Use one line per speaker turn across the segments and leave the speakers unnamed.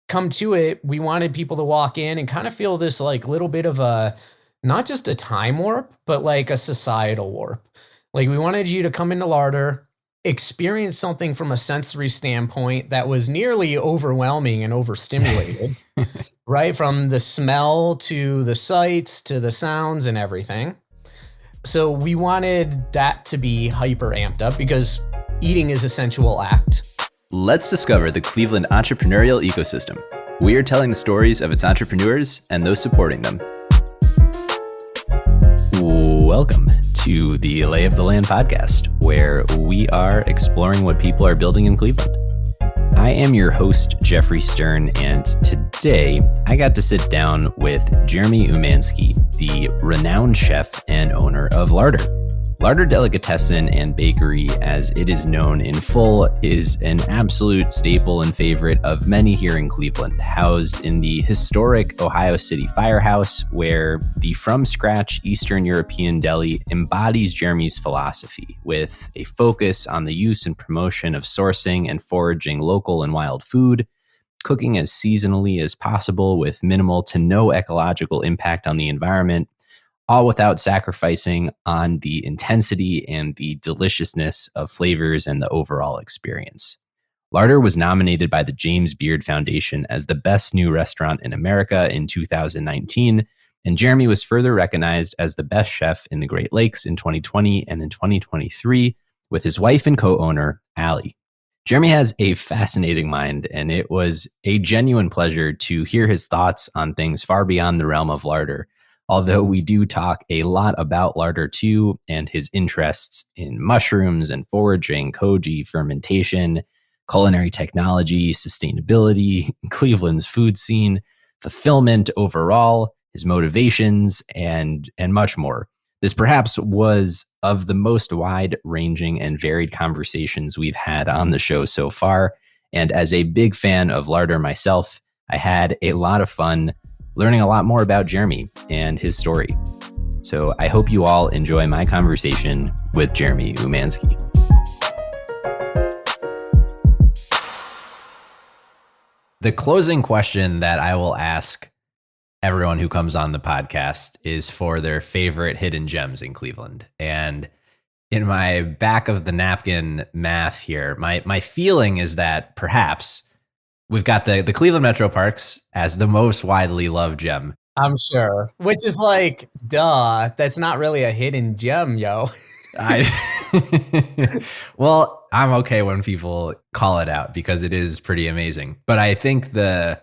come to it, we wanted people to walk in and kind of feel this like little bit of a, not just a time warp, but like a societal warp. Like we wanted you to come into Larder, experience something from a sensory standpoint that was nearly overwhelming and overstimulated, right? From the smell to the sights to the sounds and everything. So we wanted that to be hyper amped up because eating is a sensual act.
Let's discover the Cleveland entrepreneurial ecosystem. We are telling the stories of its entrepreneurs and those supporting them. Welcome to the Lay of the Land podcast, where we are exploring what people are building in Cleveland. I am your host, Jeffrey Stern, and today I got to sit down with Jeremy Umansky, the renowned chef and owner of Larder. Larder Delicatessen and Bakery, as it is known in full, is an absolute staple and favorite of many here in Cleveland, housed in the historic Ohio City Firehouse, where the from-scratch Eastern European deli embodies Jeremy's philosophy, with a focus on the use and promotion of sourcing and foraging local and wild food, cooking as seasonally as possible with minimal to no ecological impact on the environment, all without sacrificing on the intensity and the deliciousness of flavors and the overall experience. Larder was nominated by the James Beard Foundation as the best new restaurant in America in 2019, and Jeremy was further recognized as the best chef in the Great Lakes in 2020 and in 2023 with his wife and co-owner, Allie. Jeremy has a fascinating mind, and it was a genuine pleasure to hear his thoughts on things far beyond the realm of Larder. Although we do talk a lot about Larder too, and his interests in mushrooms and foraging, Koji, fermentation, culinary technology, sustainability, Cleveland's food scene, fulfillment overall, his motivations, and much more. This perhaps was of the most wide-ranging and varied conversations we've had on the show so far. And as a big fan of Larder myself, I had a lot of fun learning a lot more about Jeremy and his story. So I hope you all enjoy my conversation with Jeremy Umansky. The closing question that I will ask everyone who comes on the podcast is for their favorite hidden gems in Cleveland. And in my back of the napkin math here, my feeling is that perhaps we've got the Cleveland Metro Parks as the most widely loved gem.
I'm sure, which is like, duh, that's not really a hidden gem, yo.
Well, I'm okay when people call it out because it is pretty amazing. But I think the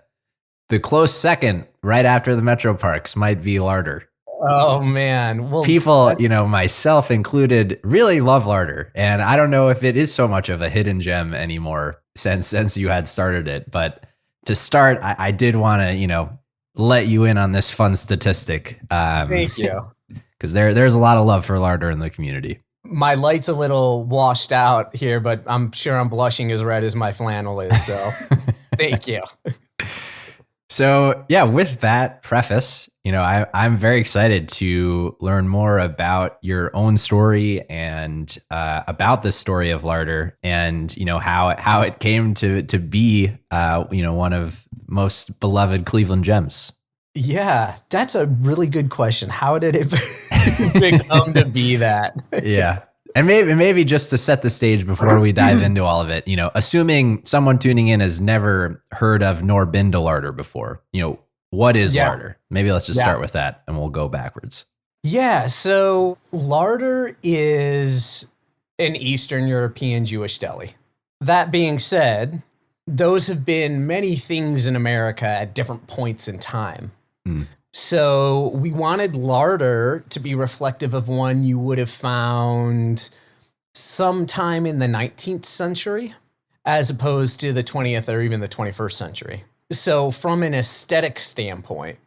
close second right after the Metro Parks might be Larder.
Oh, man. Well,
people, myself included, really love Larder. And I don't know if it is so much of a hidden gem anymore since you had started it. But to start, I did want to, let you in on this fun statistic.
Thank you.
Because there's a lot of love for Larder in the community.
My light's a little washed out here, but I'm sure I'm blushing as red as my flannel is. So thank you.
So yeah, with that preface, I'm very excited to learn more about your own story and about the story of Larder, and how it came to be one of most beloved Cleveland gems.
Yeah, that's a really good question. How did it become to be that?
Yeah. And maybe just to set the stage before we dive into all of it, assuming someone tuning in has never heard of nor been to Larder before, what is Larder? Maybe let's just start with that and we'll go backwards.
Yeah, so Larder is an Eastern European Jewish deli. That being said, those have been many things in America at different points in time. So we wanted Larder to be reflective of one you would have found sometime in the 19th century, as opposed to the 20th or even the 21st century. So from an aesthetic standpoint,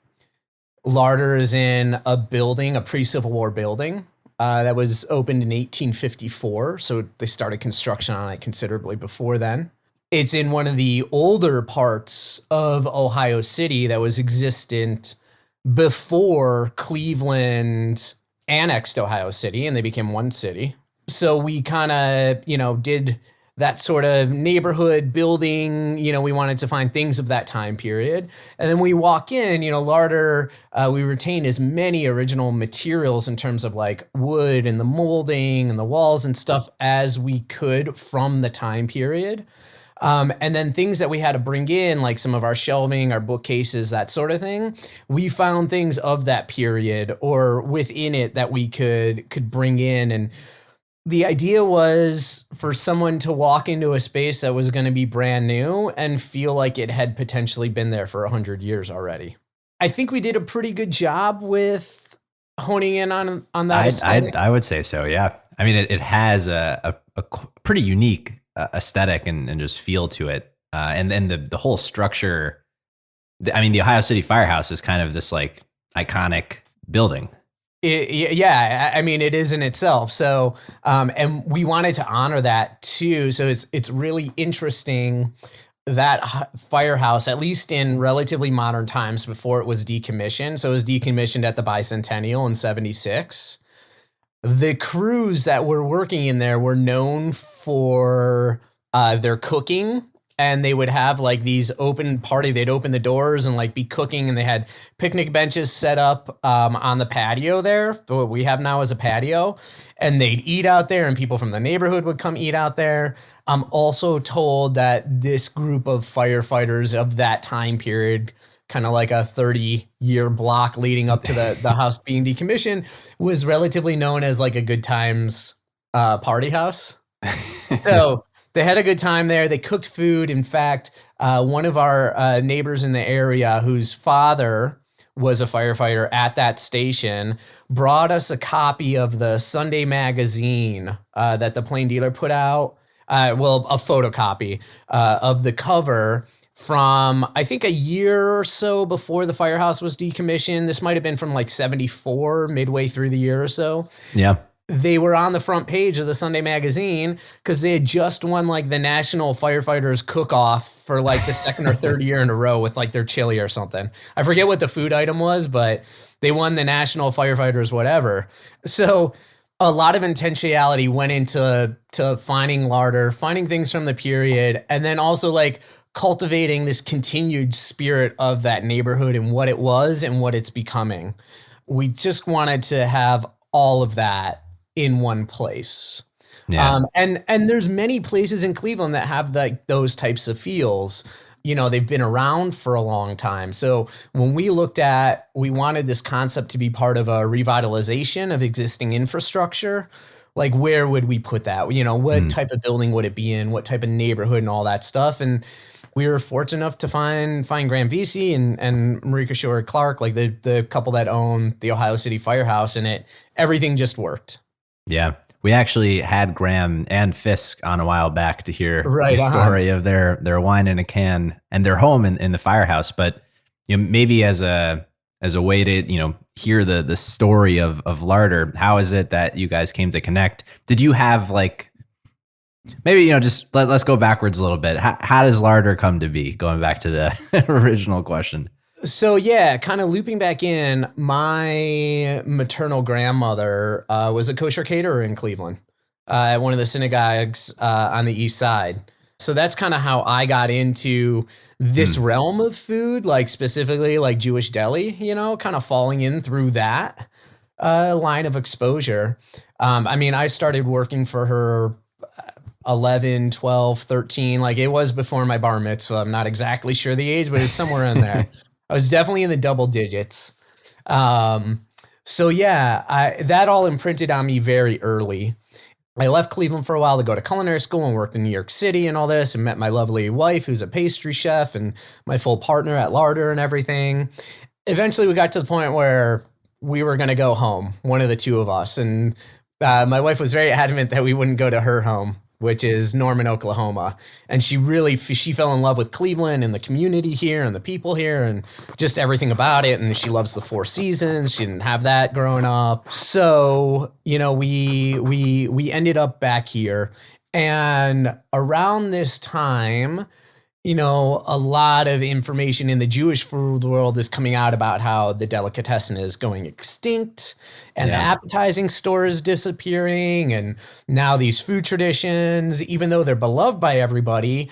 Larder is in a building, a pre-Civil War building that was opened in 1854. So they started construction on it considerably before then. It's in one of the older parts of Ohio City that was existent before Cleveland annexed Ohio City and they became one city. So we kind of, did that sort of neighborhood building. We wanted to find things of that time period. And then we walk in, Larder, we retain as many original materials in terms of like wood and the molding and the walls and stuff as we could from the time period. And then things that we had to bring in, like some of our shelving, our bookcases, that sort of thing, we found things of that period or within it that we could bring in. And the idea was for someone to walk into a space that was going to be brand new and feel like it had potentially been there for 100 years already. I think we did a pretty good job with honing in on that.
I would say so. Yeah. I mean, it has a pretty unique aesthetic and just feel to it. And then the whole structure, the Ohio City Firehouse is kind of this like iconic building.
Yeah, I mean, it is in itself. So, and we wanted to honor that too. So it's really interesting that firehouse, at least in relatively modern times before it was decommissioned. So it was decommissioned at the bicentennial in 1976. The crews that were working in there were known for their cooking, and they would have like these open party. They'd open the doors and like be cooking, and they had picnic benches set up on the patio there. What we have now is a patio, and they'd eat out there, and people from the neighborhood would come eat out there. I'm also told that this group of firefighters of that time period, kind of like a 30-year block leading up to the house being decommissioned, was relatively known as like a good times party house. So they had a good time there. They cooked food. In fact, one of our neighbors in the area whose father was a firefighter at that station brought us a copy of the Sunday magazine that the Plain Dealer put out. A photocopy of the cover from, I think, a year or so before the firehouse was decommissioned. This might have been from like 1974, midway through the year or so.
Yeah.
They were on the front page of the Sunday magazine because they had just won like the National Firefighters Cook-Off for like the second or third year in a row with like their chili or something. I forget what the food item was, but they won the National Firefighters whatever. So a lot of intentionality went into finding Larder, finding things from the period, and then also like cultivating this continued spirit of that neighborhood and what it was and what it's becoming. We just wanted to have all of that in one place.
Yeah.
And there's many places in Cleveland that have like those types of feels. They've been around for a long time. So when we wanted this concept to be part of a revitalization of existing infrastructure. Like, where would we put that? What type of building would it be in? What type of neighborhood and all that stuff? And we were fortunate enough to find Graham Vesey and Marika Shore Clark, like the couple that own the Ohio City Firehouse, and everything just worked.
Yeah. We actually had Graham and Fisk on a while back to hear the story of their wine in a can and their home in the firehouse. But maybe as a way to hear the story of Larder, how is it that you guys came to connect? Did you have like maybe just let's go backwards a little bit. How does Larder come to be? Going back to the original question.
So yeah, kind of looping back in, my maternal grandmother was a kosher caterer in Cleveland at one of the synagogues on the east side. So that's kind of how I got into this realm of food, like specifically like Jewish deli, kind of falling in through that line of exposure. I started working for her 11, 12, 13, like it was before my bar mitzvah. I'm not exactly sure the age, but it's somewhere in there. I was definitely in the double digits. So yeah, that all imprinted on me very early. I left Cleveland for a while to go to culinary school and worked in New York City and all this, and met my lovely wife, who's a pastry chef, and my full partner at Larder and everything. Eventually we got to the point where we were going to go home, one of the two of us. And my wife was very adamant that we wouldn't go to her home, which is Norman, Oklahoma. And she fell in love with Cleveland and the community here and the people here and just everything about it. And she loves the Four Seasons. She didn't have that growing up. So, we ended up back here. And around this time, a lot of information in the Jewish food world is coming out about how the delicatessen is going extinct and the appetizing store is disappearing. And now these food traditions, even though they're beloved by everybody,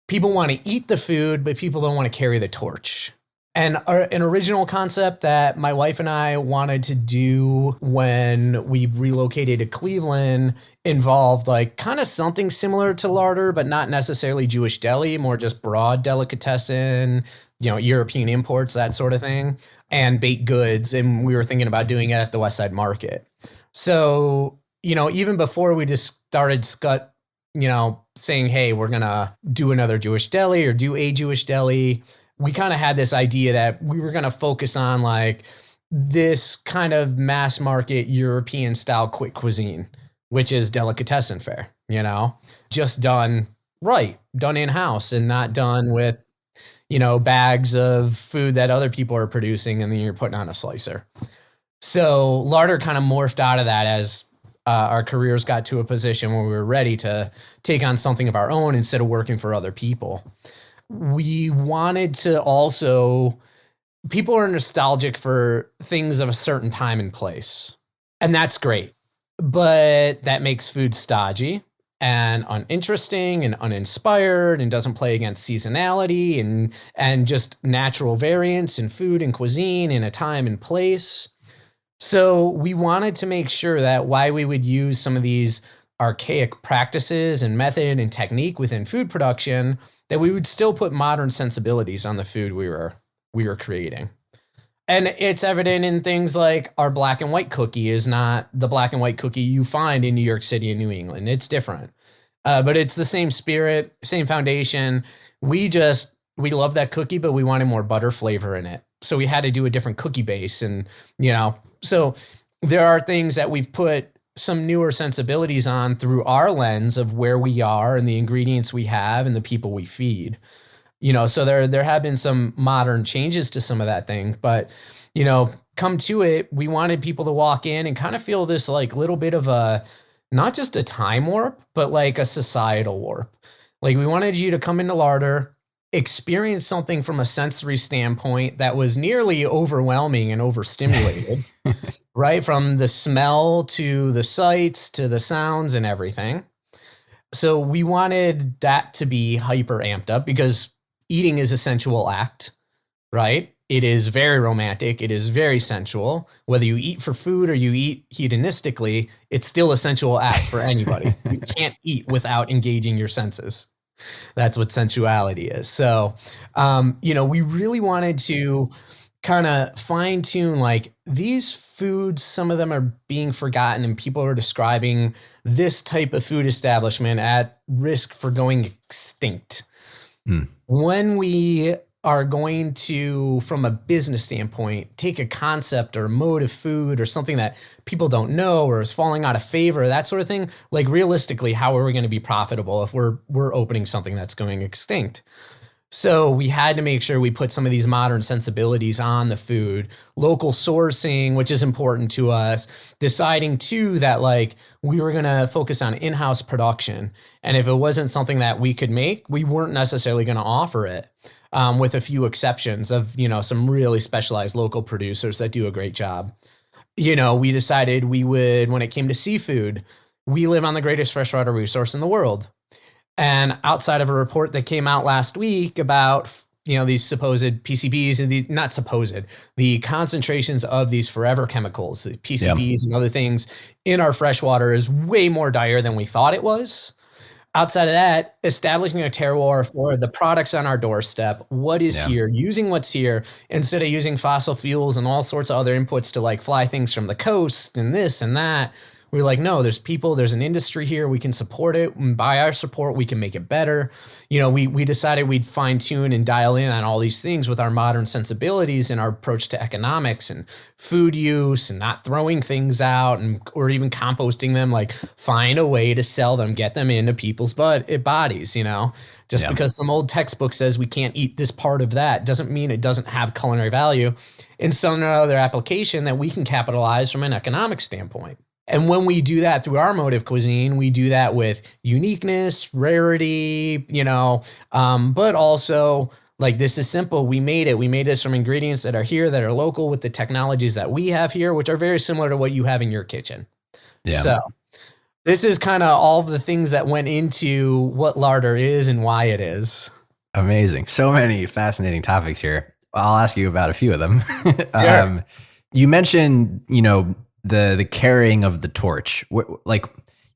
people want to eat the food, but people don't want to carry the torch. And an original concept that my wife and I wanted to do when we relocated to Cleveland involved like kind of something similar to Larder, but not necessarily Jewish deli, more just broad delicatessen, European imports, that sort of thing, and baked goods. And we were thinking about doing it at the West Side Market. So, even before we just started saying, hey, we're going to do another Jewish deli or do a Jewish deli, we kind of had this idea that we were going to focus on like this kind of mass market European style quick cuisine, which is delicatessen fare, just done right, done in-house and not done with, bags of food that other people are producing and then you're putting on a slicer. So Larder kind of morphed out of that as our careers got to a position where we were ready to take on something of our own instead of working for other people. We wanted to also, people are nostalgic for things of a certain time and place, and that's great, but that makes food stodgy and uninteresting and uninspired and doesn't play against seasonality and just natural variance in food and cuisine in a time and place. So we wanted to make sure that while we would use some of these archaic practices and method and technique within food production, that we would still put modern sensibilities on the food we were creating. And it's evident in things like our black and white cookie is not the black and white cookie you find in New York City and New England. It's different, but it's the same spirit, same foundation. We love that cookie, but we wanted more butter flavor in it. So we had to do a different cookie base. And, so there are things that we've put some newer sensibilities on through our lens of where we are and the ingredients we have and the people we feed, so there have been some modern changes to some of that thing, but, come to it, we wanted people to walk in and kind of feel this like little bit of a, not just a time warp, but like a societal warp. Like we wanted you to come into Larder, experience something from a sensory standpoint that was nearly overwhelming and overstimulated, right? From the smell to the sights to the sounds and everything. So we wanted that to be hyper amped up because eating is a sensual act, right? It is very romantic. It is very sensual. Whether you eat for food or you eat hedonistically, it's still a sensual act for anybody. You can't eat without engaging your senses. That's what sensuality is. So, we really wanted to kind of fine tune like these foods, some of them are being forgotten and people are describing this type of food establishment at risk for going extinct. When we are going to, from a business standpoint, take a concept or mode of food or something that people don't know or is falling out of favor, that sort of thing, like realistically, how are we going to be profitable if we're opening something that's going extinct? So we had to make sure we put some of these modern sensibilities on the food, local sourcing, which is important to us, deciding too that like we were going to focus on in-house production. And if it wasn't something that we could make, we weren't necessarily going to offer it. With a few exceptions of, some really specialized local producers that do a great job. We decided we would, when it came to seafood, we live on the greatest freshwater resource in the world. And outside of a report that came out last week about, these supposed PCBs and the concentrations of these forever chemicals, the PCBs and other things in our freshwater is way more dire than we thought it was. Outside of that, establishing a terroir for the products on our doorstep, what is here, using what's here, instead of using fossil fuels and all sorts of other inputs to like fly things from the coast and this and that. We're like, no, there's people, there's an industry here. We can support it. And by our support, we can make it better. We decided we'd fine tune and dial in on all these things with our modern sensibilities and our approach to economics and food use and not throwing things out or even composting them, like find a way to sell them, get them into people's bodies, just because some old textbook says we can't eat this part of that doesn't mean it doesn't have culinary value in some other application that we can capitalize from an economic standpoint. And when we do that through our mode of cuisine, we do that with uniqueness, rarity, but also like, this is simple. We made it. We made this from ingredients that are here, that are local, with the technologies that we have here, which are very similar to what you have in your kitchen. Yeah. So this is kind of all of the things that went into what Larder is and why it is.
Amazing. So many fascinating topics here. I'll ask you about a few of them.
Sure.
You mentioned, the carrying of the torch. Like,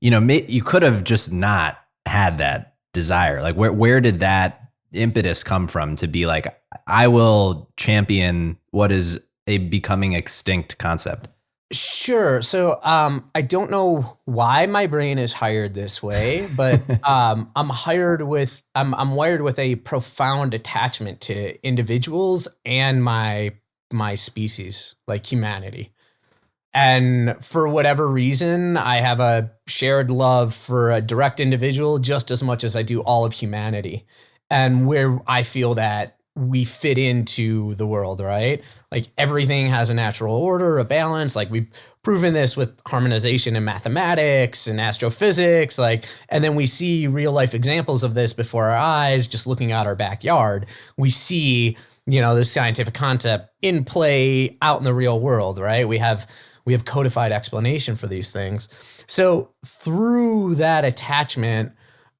you could have just not had that desire. Like, where did that impetus come from to be like, I will champion what is a becoming extinct concept?
Sure. So I don't know why my brain is wired this way, but I'm wired with a profound attachment to individuals and my species, like humanity. And for whatever reason, I have a shared love for a direct individual just as much as I do all of humanity. And where I feel that we fit into the world, right? Like, everything has a natural order, a balance. Like, we've proven this with harmonization in mathematics and astrophysics. And then we see real life examples of this before our eyes, just looking at our backyard. We see, this scientific concept in play out in the real world, right? We have codified explanation for these things. So through that attachment,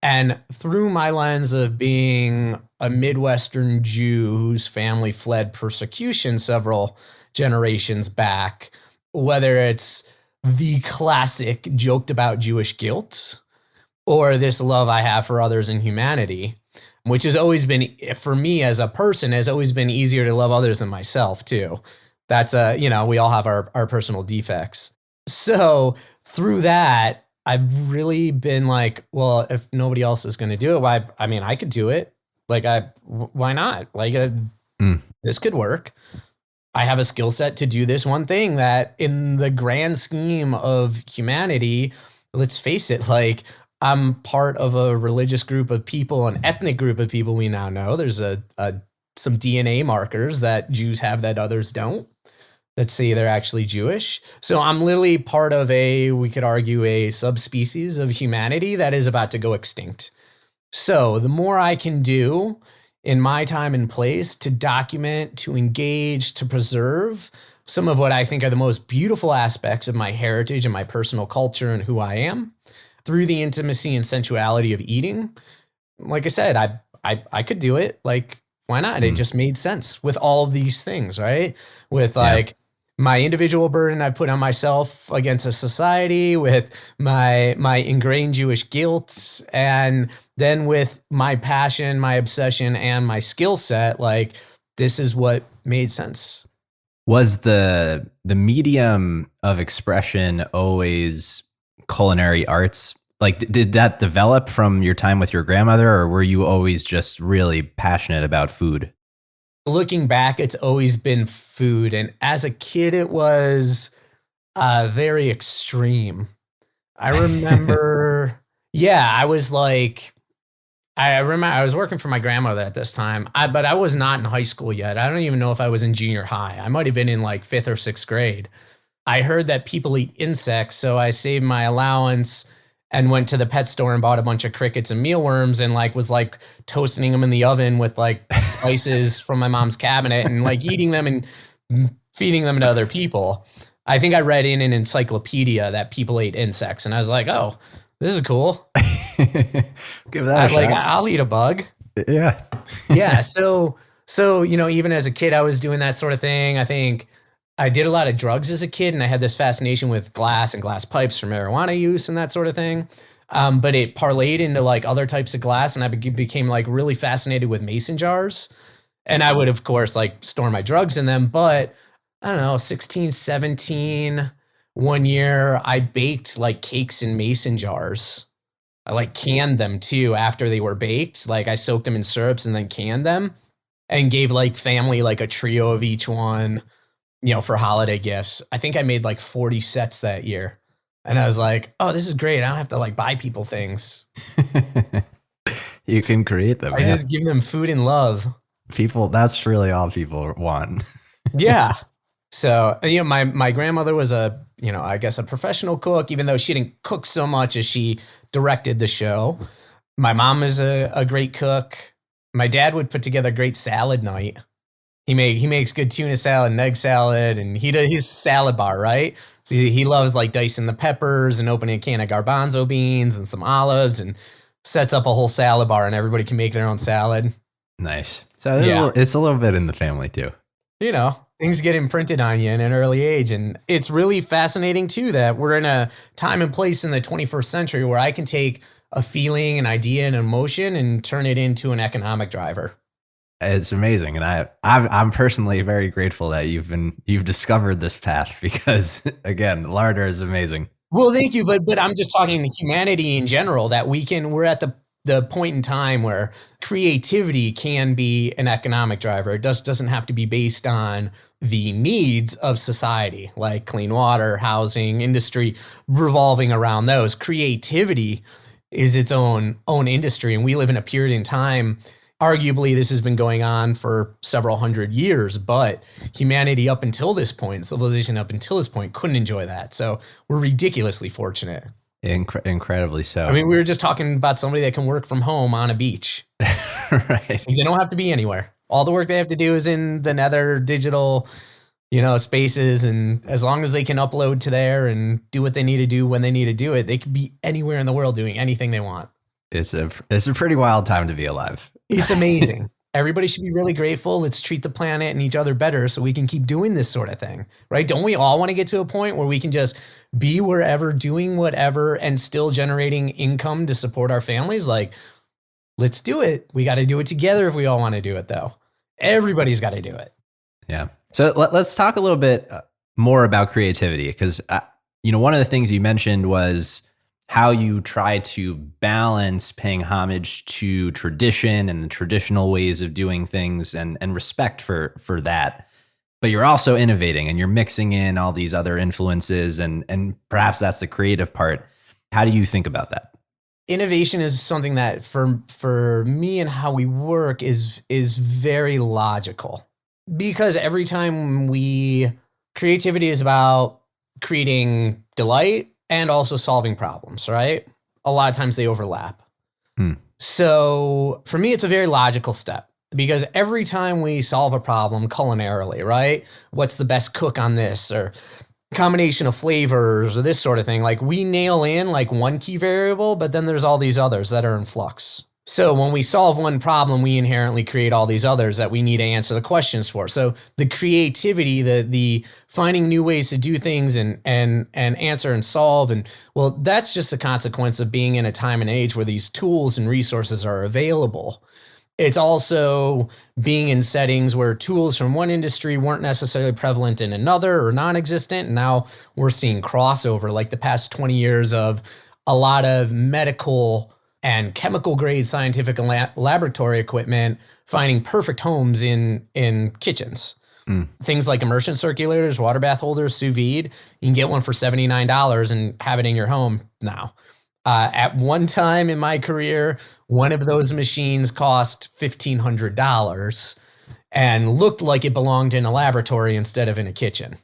and through my lens of being a Midwestern Jew whose family fled persecution several generations back, whether it's the classic joked about Jewish guilt or this love I have for others and humanity, which has always been, for me as a person, has always been easier to love others than myself too. That's we all have our personal defects. So through that, I've really been like, well, if nobody else is going to do it, I could do it. Why not? This could work. I have a skill set to do this one thing that, in the grand scheme of humanity, let's face it, I'm part of a religious group of people, an ethnic group of people we now know. There's some DNA markers that Jews have that others don't, that say they're actually Jewish. So I'm literally part of we could argue, a subspecies of humanity that is about to go extinct. So the more I can do in my time and place to document, to engage, to preserve some of what I think are the most beautiful aspects of my heritage and my personal culture and who I am, through the intimacy and sensuality of eating, like I said, I could do it. Why not? It just made sense with all of these things, right? With my individual burden I put on myself against a society, with my ingrained Jewish guilt, and then with my passion, my obsession, and my skill set. This is what made sense.
Was the medium of expression always culinary arts? Did that develop from your time with your grandmother, or were you always just really passionate about food?
Looking back, it's always been food. And as a kid, it was very extreme. I remember, I remember I was working for my grandmother at this time, but I was not in high school yet. I don't even know if I was in junior high. I might have been in 5th or 6th grade. I heard that people eat insects, so I saved my allowance and went to the pet store and bought a bunch of crickets and mealworms, and was toasting them in the oven with spices from my mom's cabinet, and eating them and feeding them to other people. I think I read in an encyclopedia that people ate insects, and I was like, oh, this is cool.
Give that a shot.
I'll eat a bug.
Yeah.
Yeah. So, even as a kid, I was doing that sort of thing. I think I did a lot of drugs as a kid, and I had this fascination with glass and glass pipes for marijuana use and that sort of thing. But it parlayed into other types of glass, and I became really fascinated with mason jars. And I would, of course, store my drugs in them. But I don't know, 16, 17, one year I baked cakes in mason jars. I canned them too after they were baked. I soaked them in syrups and then canned them, and gave family a trio of each one, for holiday gifts. I think I made 40 sets that year. And I was like, oh, this is great. I don't have to buy people things.
You can create them.
I just give them food and love.
That's really all people want.
Yeah. So, my grandmother was I guess a professional cook, even though she didn't cook so much as she directed the show. My mom is a great cook. My dad would put together a great salad night. He makes good tuna salad and egg salad, and he's a salad bar, right? So he loves like dicing the peppers and opening a can of garbanzo beans and some olives, and sets up a whole salad bar, and everybody can make their own salad.
Nice. So it's a little bit in the family too.
Things get imprinted on you in an early age. And it's really fascinating too that we're in a time and place in the 21st century where I can take a feeling, an idea, an emotion and turn it into an economic driver.
It's amazing. And I'm personally very grateful that you've discovered this path because again, Larder is amazing.
Well, thank you. But I'm just talking humanity in general, that we're at the point in time where creativity can be an economic driver. It doesn't have to be based on the needs of society, like clean water, housing, industry, revolving around those. Creativity is its own industry. And we live in a period in time. Arguably, this has been going on for several hundred years, but humanity up until this point, civilization up until this point, couldn't enjoy that. So we're ridiculously fortunate.
Incredibly so.
I mean, we were just talking about somebody that can work from home on a beach.
Right.
They don't have to be anywhere. All the work they have to do is in the nether digital, spaces. And as long as they can upload to there and do what they need to do when they need to do it, they could be anywhere in the world doing anything they want.
It's a pretty wild time to be alive.
It's amazing. Everybody should be really grateful. Let's treat the planet and each other better so we can keep doing this sort of thing, right? Don't we all want to get to a point where we can just be wherever, doing whatever, and still generating income to support our families? Like, let's do it. We got to do it together if we all want to do it, though. Everybody's got to do it.
Yeah. So let's talk a little bit more about creativity because, one of the things you mentioned was how you try to balance paying homage to tradition and the traditional ways of doing things and respect for that. But you're also innovating and you're mixing in all these other influences and perhaps that's the creative part. How do you think about that?
Innovation is something that for me and how we work is very logical, because every time creativity is about creating delight and also solving problems, right? A lot of times they overlap. So for me, it's a very logical step, because every time we solve a problem culinarily, right? What's the best cook on this, or combination of flavors, or this sort of thing? Like, we nail in like one key variable, but then there's all these others that are in flux. So when we solve one problem, we inherently create all these others that we need to answer the questions for. So the creativity, the finding new ways to do things and answer and solve, and well, that's just a consequence of being in a time and age where these tools and resources are available. It's also being in settings where tools from one industry weren't necessarily prevalent in another or non-existent. And now we're seeing crossover, like the past 20 years of a lot of medical and chemical grade scientific and laboratory equipment finding perfect homes in kitchens. Things like immersion circulators, water bath holders, sous vide. You can get one for $79 and have it in your home now. At one time in my career, one of those machines cost $1,500 and looked like it belonged in a laboratory instead of in a kitchen.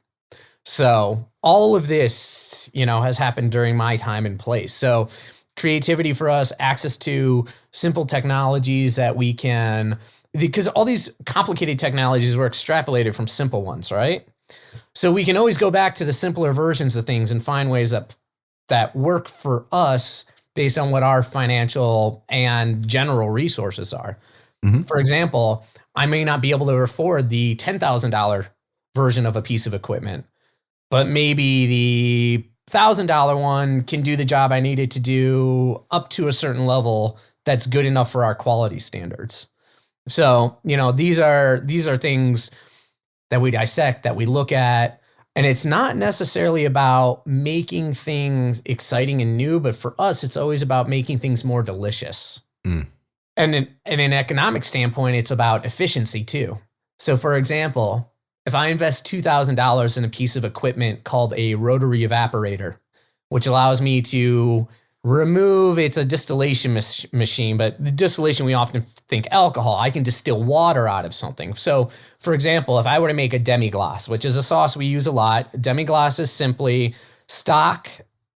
So all of this, has happened during my time and place. So creativity for us, access to simple technologies that we can, because all these complicated technologies were extrapolated from simple ones, right? So we can always go back to the simpler versions of things and find ways that work for us based on what our financial and general resources are. Mm-hmm. For example, I may not be able to afford the $10,000 version of a piece of equipment, but maybe the $1,000 one can do the job I needed to do up to a certain level that's good enough for our quality standards. So, these are things that we dissect, that we look at, and it's not necessarily about making things exciting and new, but for us, it's always about making things more delicious. And in an economic standpoint, it's about efficiency too. So for example, if I invest $2,000 in a piece of equipment called a rotary evaporator, which allows me to remove, it's a distillation machine, but the distillation, we often think alcohol. I can distill water out of something. So for example, if I were to make a demi-glace, which is a sauce we use a lot, demi-glace is simply stock,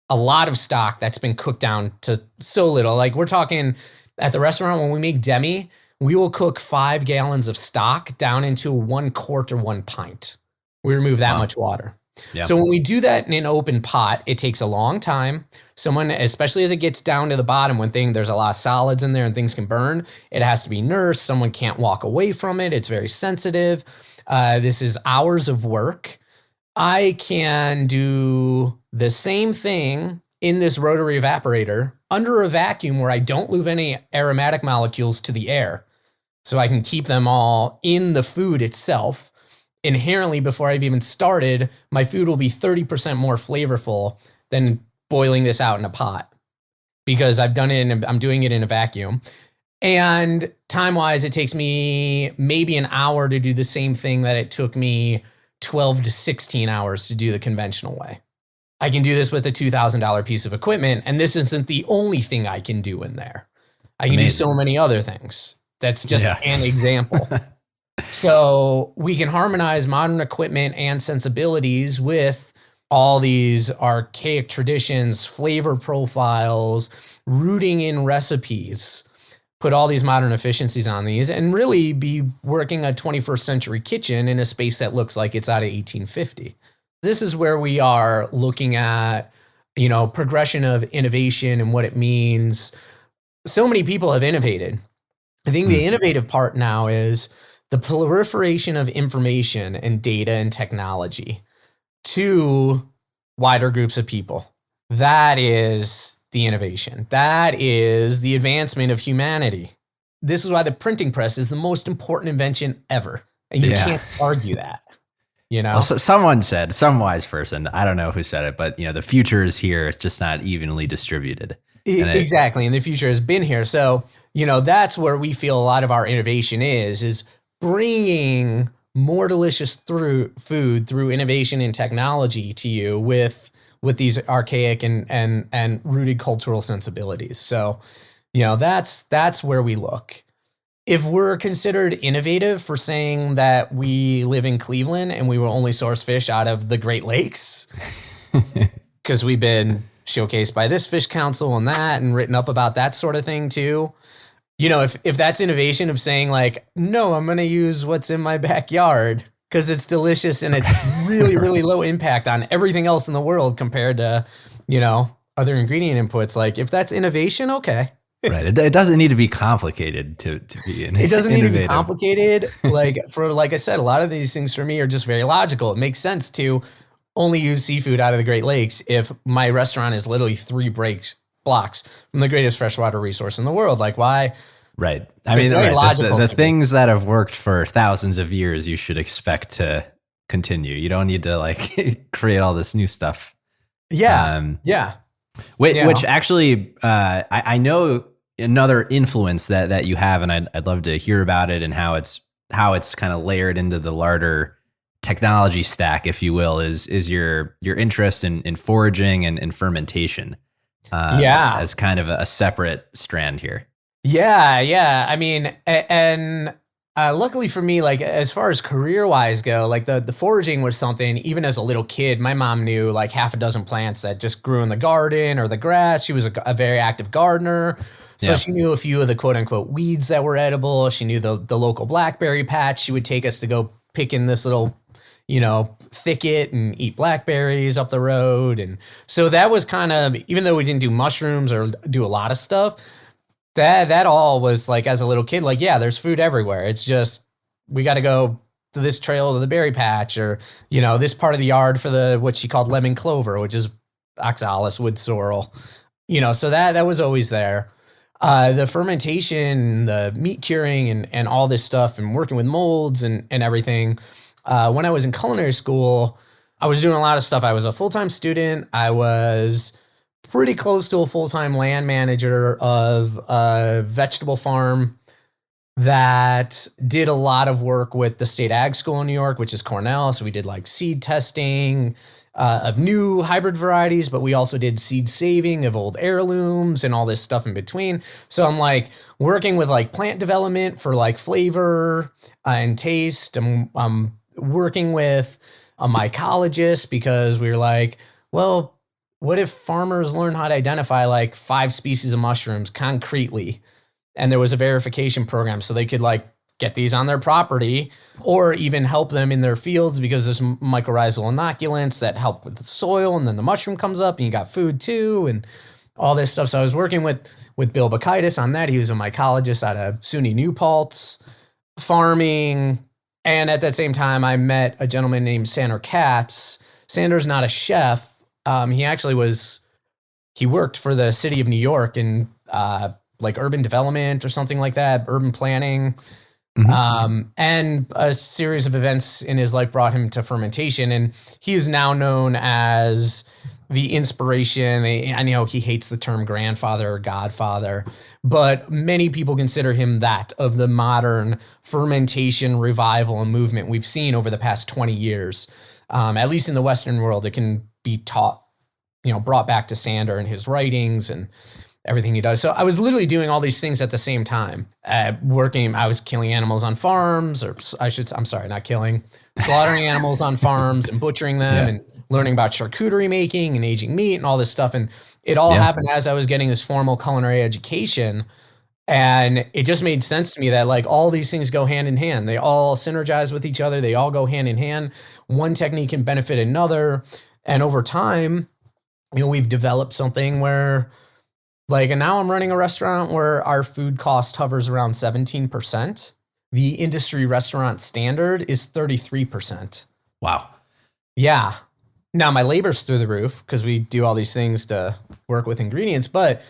a lot of stock that's been cooked down to so little. Like we're talking at the restaurant, when we make demi, we will cook 5 gallons of stock down into 1 quart or 1 pint. We remove that much water. Yep. So when we do that in an open pot, it takes a long time. Someone, especially as it gets down to the bottom, there's a lot of solids in there and things can burn, it has to be nursed. Someone can't walk away from it. It's very sensitive. This is hours of work. I can do the same thing in this rotary evaporator under a vacuum where I don't lose any aromatic molecules to the air. So I can keep them all in the food itself. Inherently, before I've even started, my food will be 30% more flavorful than boiling this out in a pot because I'm doing it in a vacuum. And time-wise, it takes me maybe an hour to do the same thing that it took me 12 to 16 hours to do the conventional way. I can do this with a $2,000 piece of equipment, and this isn't the only thing I can do in there. I can do so many other things. That's just an example. So we can harmonize modern equipment and sensibilities with all these archaic traditions, flavor profiles, rooting in recipes, put all these modern efficiencies on these, and really be working a 21st century kitchen in a space that looks like it's out of 1850. This is where we are looking at, progression of innovation and what it means. So many people have innovated. I think the innovative part now is the proliferation of information and data and technology to wider groups of people. That is the innovation. That is the advancement of humanity. This is why the printing press is the most important invention ever. And you can't argue that. Well,
so someone said, some wise person, I don't know who said it, but the future is here. It's just not evenly distributed.
Exactly. And the future has been here. So, that's where we feel a lot of our innovation is bringing more delicious food through innovation and technology to you with these archaic and rooted cultural sensibilities. So, that's where we look. If we're considered innovative for saying that we live in Cleveland and we will only source fish out of the Great Lakes, because we've been showcased by this fish council and that and written up about that sort of thing too. If that's innovation of saying like, no, I'm going to use what's in my backyard because it's delicious and it's really, really low impact on everything else in the world compared to, other ingredient inputs. Like if that's innovation, okay.
Right. It doesn't need to be complicated to be innovative.
It doesn't need to be complicated. Like I said, a lot of these things for me are just very logical. It makes sense to only use seafood out of the Great Lakes if my restaurant is literally 3 blocks from the greatest freshwater resource in the world. Like why?
Right. I mean, the things that have worked for thousands of years, you should expect to continue. You don't need to create all this new stuff.
Yeah.
Which actually, I know another influence that you have, and I'd love to hear about it and how it's kind of layered into the Larder technology stack, if you will, is your interest in foraging and fermentation. As kind of a separate strand here.
Yeah. I mean, and luckily for me, like as far as career-wise go, like the foraging was something, even as a little kid, my mom knew like half a dozen plants that just grew in the garden or the grass. She was a very active gardener. So she knew a few of the quote unquote weeds that were edible. She knew the local blackberry patch. She would take us to go pick in this little, thicket and eat blackberries up the road. And so that was kind of, even though we didn't do mushrooms or do a lot of stuff, that all was like, as a little kid, like, yeah, there's food everywhere. It's just, we got to go to this trail to the berry patch or, this part of the yard for what she called lemon clover, which is oxalis wood sorrel, so that was always there. The fermentation, the meat curing and all this stuff and working with molds and everything. When I was in culinary school, I was doing a lot of stuff. I was a full-time student. I was pretty close to a full-time land manager of a vegetable farm that did a lot of work with the State Ag School in New York, which is Cornell. So we did like seed testing of new hybrid varieties, but we also did seed saving of old heirlooms and all this stuff in between. So I'm like working with like plant development for like flavor and taste. I'm working with a mycologist because we were like, well, what if farmers learn how to identify like 5 species of mushrooms concretely? And there was a verification program so they could like get these on their property or even help them in their fields because there's mycorrhizal inoculants that help with the soil. And then the mushroom comes up and you got food too and all this stuff. So I was working with Bill Bakaitis on that. He was a mycologist out of SUNY New Paltz, farming. And at that same time, I met a gentleman named Sander Katz. Sander's not a chef. He worked for the city of New York in like urban development or something like that, urban planning. And a series of events in his life brought him to fermentation. And he is now known as the inspiration. I know he hates the term grandfather or godfather, but many people consider him that of the modern fermentation revival and movement we've seen over the past 20 years. At least in the Western world, it can be taught, brought back to Sander and his writings and everything he does. So I was literally doing all these things at the same time. I was killing animals on farms, slaughtering animals on farms and butchering them and learning about charcuterie making and aging meat and all this stuff. And it all happened as I was getting this formal culinary education. And it just made sense to me that like all these things go hand in hand. They all synergize with each other. They all go hand in hand. One technique can benefit another. And over time, we've developed something where and now I'm running a restaurant where our food cost hovers around 17%. The industry restaurant standard is 33%.
Wow.
Yeah. Now my labor's through the roof because we do all these things to work with ingredients, but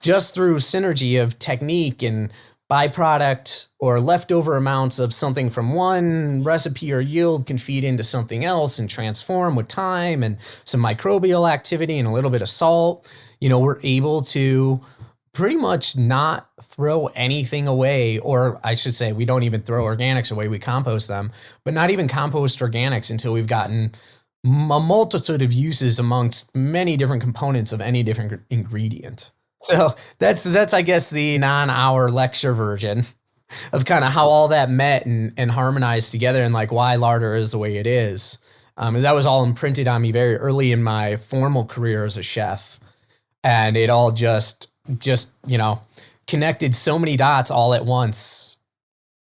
just through synergy of technique and byproduct or leftover amounts of something from one recipe or yield can feed into something else and transform with time and some microbial activity and a little bit of salt. We're able to pretty much not throw anything away, or I should say we don't even throw organics away, we compost them, but not even compost organics until we've gotten a multitude of uses amongst many different components of any different ingredient. So that's I guess the non-hour lecture version of kind of how all that met and harmonized together and like why Larder is the way it is. That was all imprinted on me very early in my formal career as a chef. And it all just connected so many dots all at once.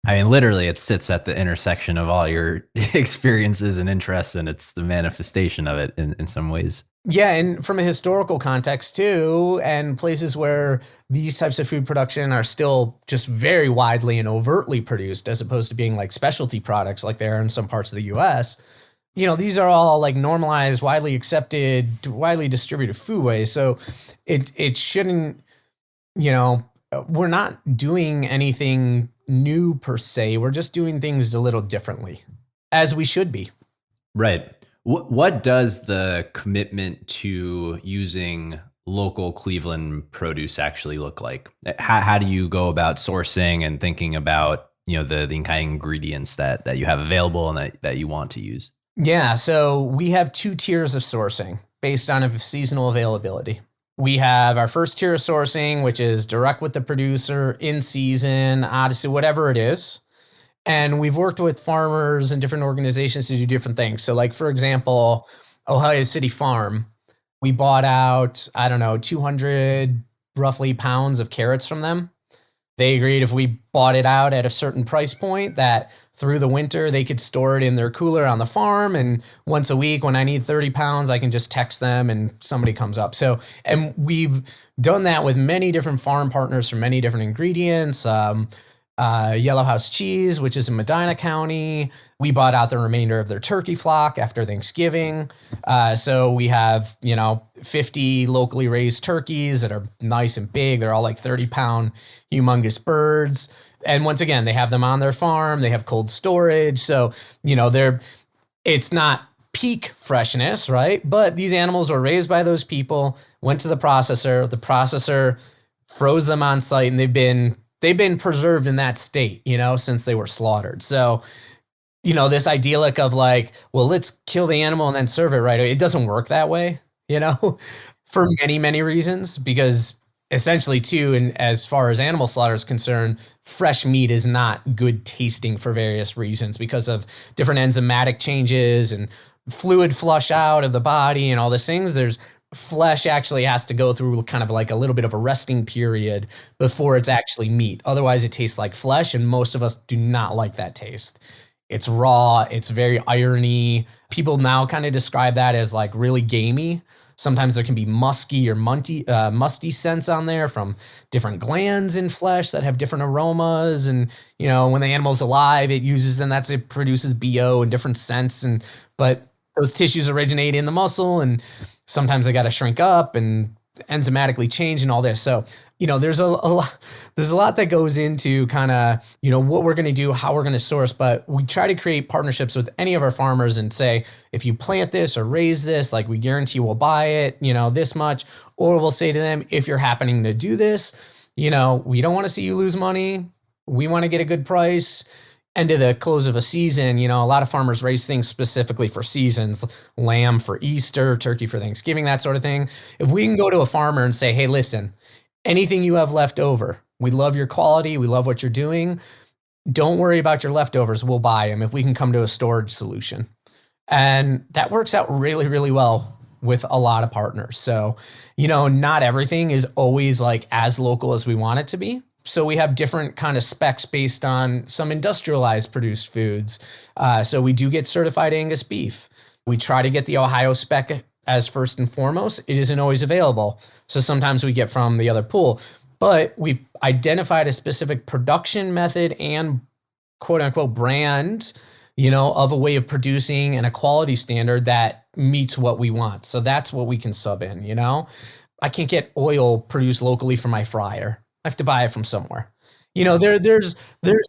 I mean, literally, it sits at the intersection of all your experiences and interests, and it's the manifestation of it in some ways.
Yeah, and from a historical context too, and places where these types of food production are still just very widely and overtly produced, as opposed to being like specialty products like they are in some parts of the U.S., these are all like normalized, widely accepted, widely distributed foodways. So it shouldn't, we're not doing anything new per se. We're just doing things a little differently, as we should be.
Right. What does the commitment to using local Cleveland produce actually look like? How do you go about sourcing and thinking about, the kind of ingredients that you have available and that you want to use?
Yeah, so we have 2 tiers of sourcing based on seasonal availability. We have our first tier of sourcing, which is direct with the producer, in season, Odyssey, whatever it is. And we've worked with farmers and different organizations to do different things. So like, for example, Ohio City Farm, we bought out, 200 roughly pounds of carrots from them. They agreed if we bought it out at a certain price point that through the winter, they could store it in their cooler on the farm. And once a week, when I need 30 pounds, I can just text them and somebody comes up. So, and we've done that with many different farm partners for many different ingredients. Yellow House Cheese, which is in Medina County. We bought out the remainder of their turkey flock after Thanksgiving. So we have, 50 locally raised turkeys that are nice and big. They're all like 30-pound humongous birds. And once again, they have them on their farm. They have cold storage. So, it's not peak freshness, right? But these animals were raised by those people, went to the processor froze them on site, and they've been they've been preserved in that state, since they were slaughtered. So, this idyllic of like, well, let's kill the animal and then serve it right away. It doesn't work that way, for many, many reasons, because essentially too, and as far as animal slaughter is concerned, fresh meat is not good tasting for various reasons because of different enzymatic changes and fluid flush out of the body and all these things. There's flesh actually has to go through kind of like a little bit of a resting period before it's actually meat. Otherwise it tastes like flesh, and most of us do not like that taste. It's raw. It's very irony. People now kind of describe that as like really gamey. Sometimes there can be musky or musty scents on there from different glands in flesh that have different aromas. And, when the animal's alive, it uses them. It produces BO and different scents. But those tissues originate in the muscle, and sometimes they got to shrink up and enzymatically change and all this. So, there's a lot that goes into kind of, what we're going to do, how we're going to source, but we try to create partnerships with any of our farmers and say, if you plant this or raise this, like we guarantee we'll buy it, this much, or we'll say to them, if you're happening to do this, we don't want to see you lose money. We want to get a good price. End of the close of a season, a lot of farmers raise things specifically for seasons, lamb for Easter, turkey for Thanksgiving, that sort of thing. If we can go to a farmer and say, hey, listen, anything you have left over, we love your quality, we love what you're doing, don't worry about your leftovers, we'll buy them if we can come to a storage solution. And that works out really, really well with a lot of partners. So, not everything is always like as local as we want it to be. So we have different kind of specs based on some industrialized produced foods. So we do get certified Angus beef. We try to get the Ohio spec as first and foremost. It isn't always available. So sometimes we get from the other pool, but we've identified a specific production method and quote unquote brand, of a way of producing and a quality standard that meets what we want. So that's what we can sub in, I can't get oil produced locally from my fryer. I have to buy it from somewhere. There's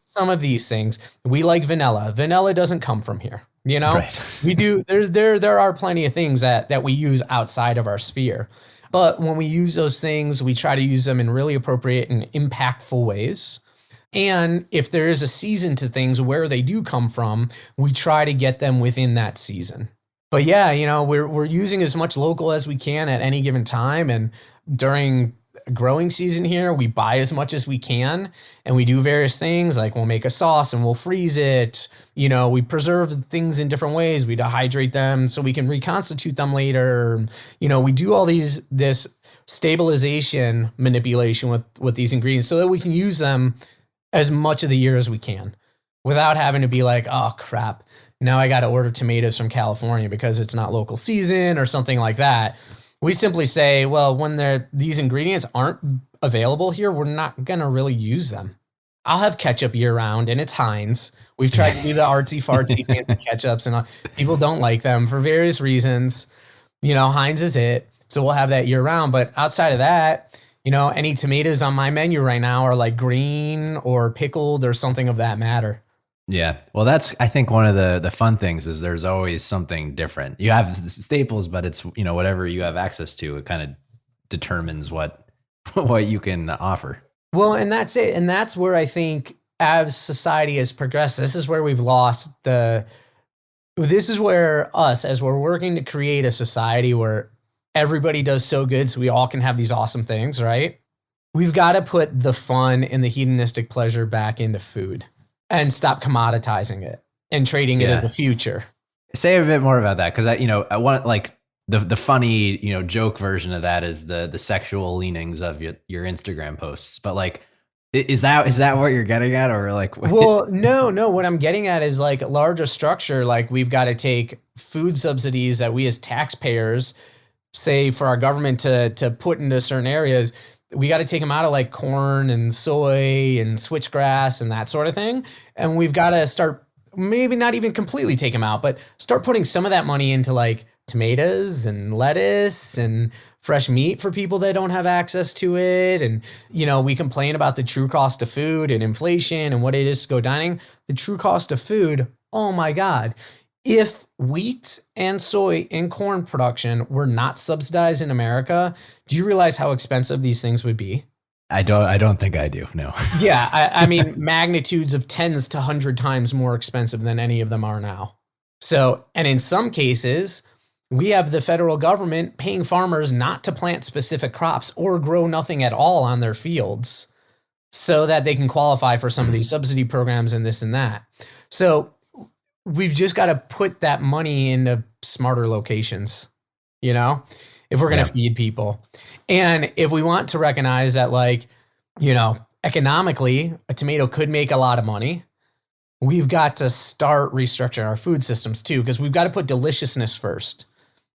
some of these things. We like vanilla. Vanilla doesn't come from here.
Right.
We do. There are plenty of things that we use outside of our sphere. But when we use those things, we try to use them in really appropriate and impactful ways. And if there is a season to things where they do come from, we try to get them within that season. But yeah, we're using as much local as we can at any given time. And during growing season here, we buy as much as we can, and we do various things like we'll make a sauce and we'll freeze it. We preserve things in different ways. We dehydrate them so we can reconstitute them later. We do all this stabilization manipulation with these ingredients so that we can use them as much of the year as we can without having to be like, oh crap, now I got to order tomatoes from California because it's not local season or something like that. We simply say, well, when these ingredients aren't available here, we're not going to really use them. I'll have ketchup year round, and it's Heinz. We've tried to do the artsy fartsy fancy ketchups, and people don't like them for various reasons. Heinz is it. So we'll have that year round. But outside of that, any tomatoes on my menu right now are like green or pickled or something of that matter.
Yeah. Well, that's, I think one of the fun things is there's always something different. You have staples, but it's, whatever you have access to, it kind of determines what you can offer.
Well, and that's it. And that's where I think as society has progressed, this is where we've lost this is where us, as we're working to create a society where everybody does so good so we all can have these awesome things, right? We've got to put the fun and the hedonistic pleasure back into food. And stop commoditizing it and trading it as a future.
Say a bit more about that, because I want like the funny joke version of that is the sexual leanings of your Instagram posts. But like, is that what you're getting at, or like?
Well, no. What I'm getting at is like a larger structure. Like we've got to take food subsidies that we as taxpayers say for our government to put into certain areas. We got to take them out of like corn and soy and switchgrass and that sort of thing. And we've got to start, maybe not even completely take them out, but start putting some of that money into like tomatoes and lettuce and fresh meat for people that don't have access to it. And, we complain about the true cost of food and inflation and what it is to go dining. The true cost of food, oh my God. If wheat and soy and corn production were not subsidized in America, do you realize how expensive these things would be?
I don't think I do. No.
Yeah. I mean, magnitudes of tens to 100 times more expensive than any of them are now. So, and in some cases, we have the federal government paying farmers not to plant specific crops or grow nothing at all on their fields so that they can qualify for some of these subsidy programs and this and that. So we've just got to put that money into smarter locations, if we're going to feed people. And if we want to recognize that, like, economically, a tomato could make a lot of money, we've got to start restructuring our food systems too, because we've got to put deliciousness first.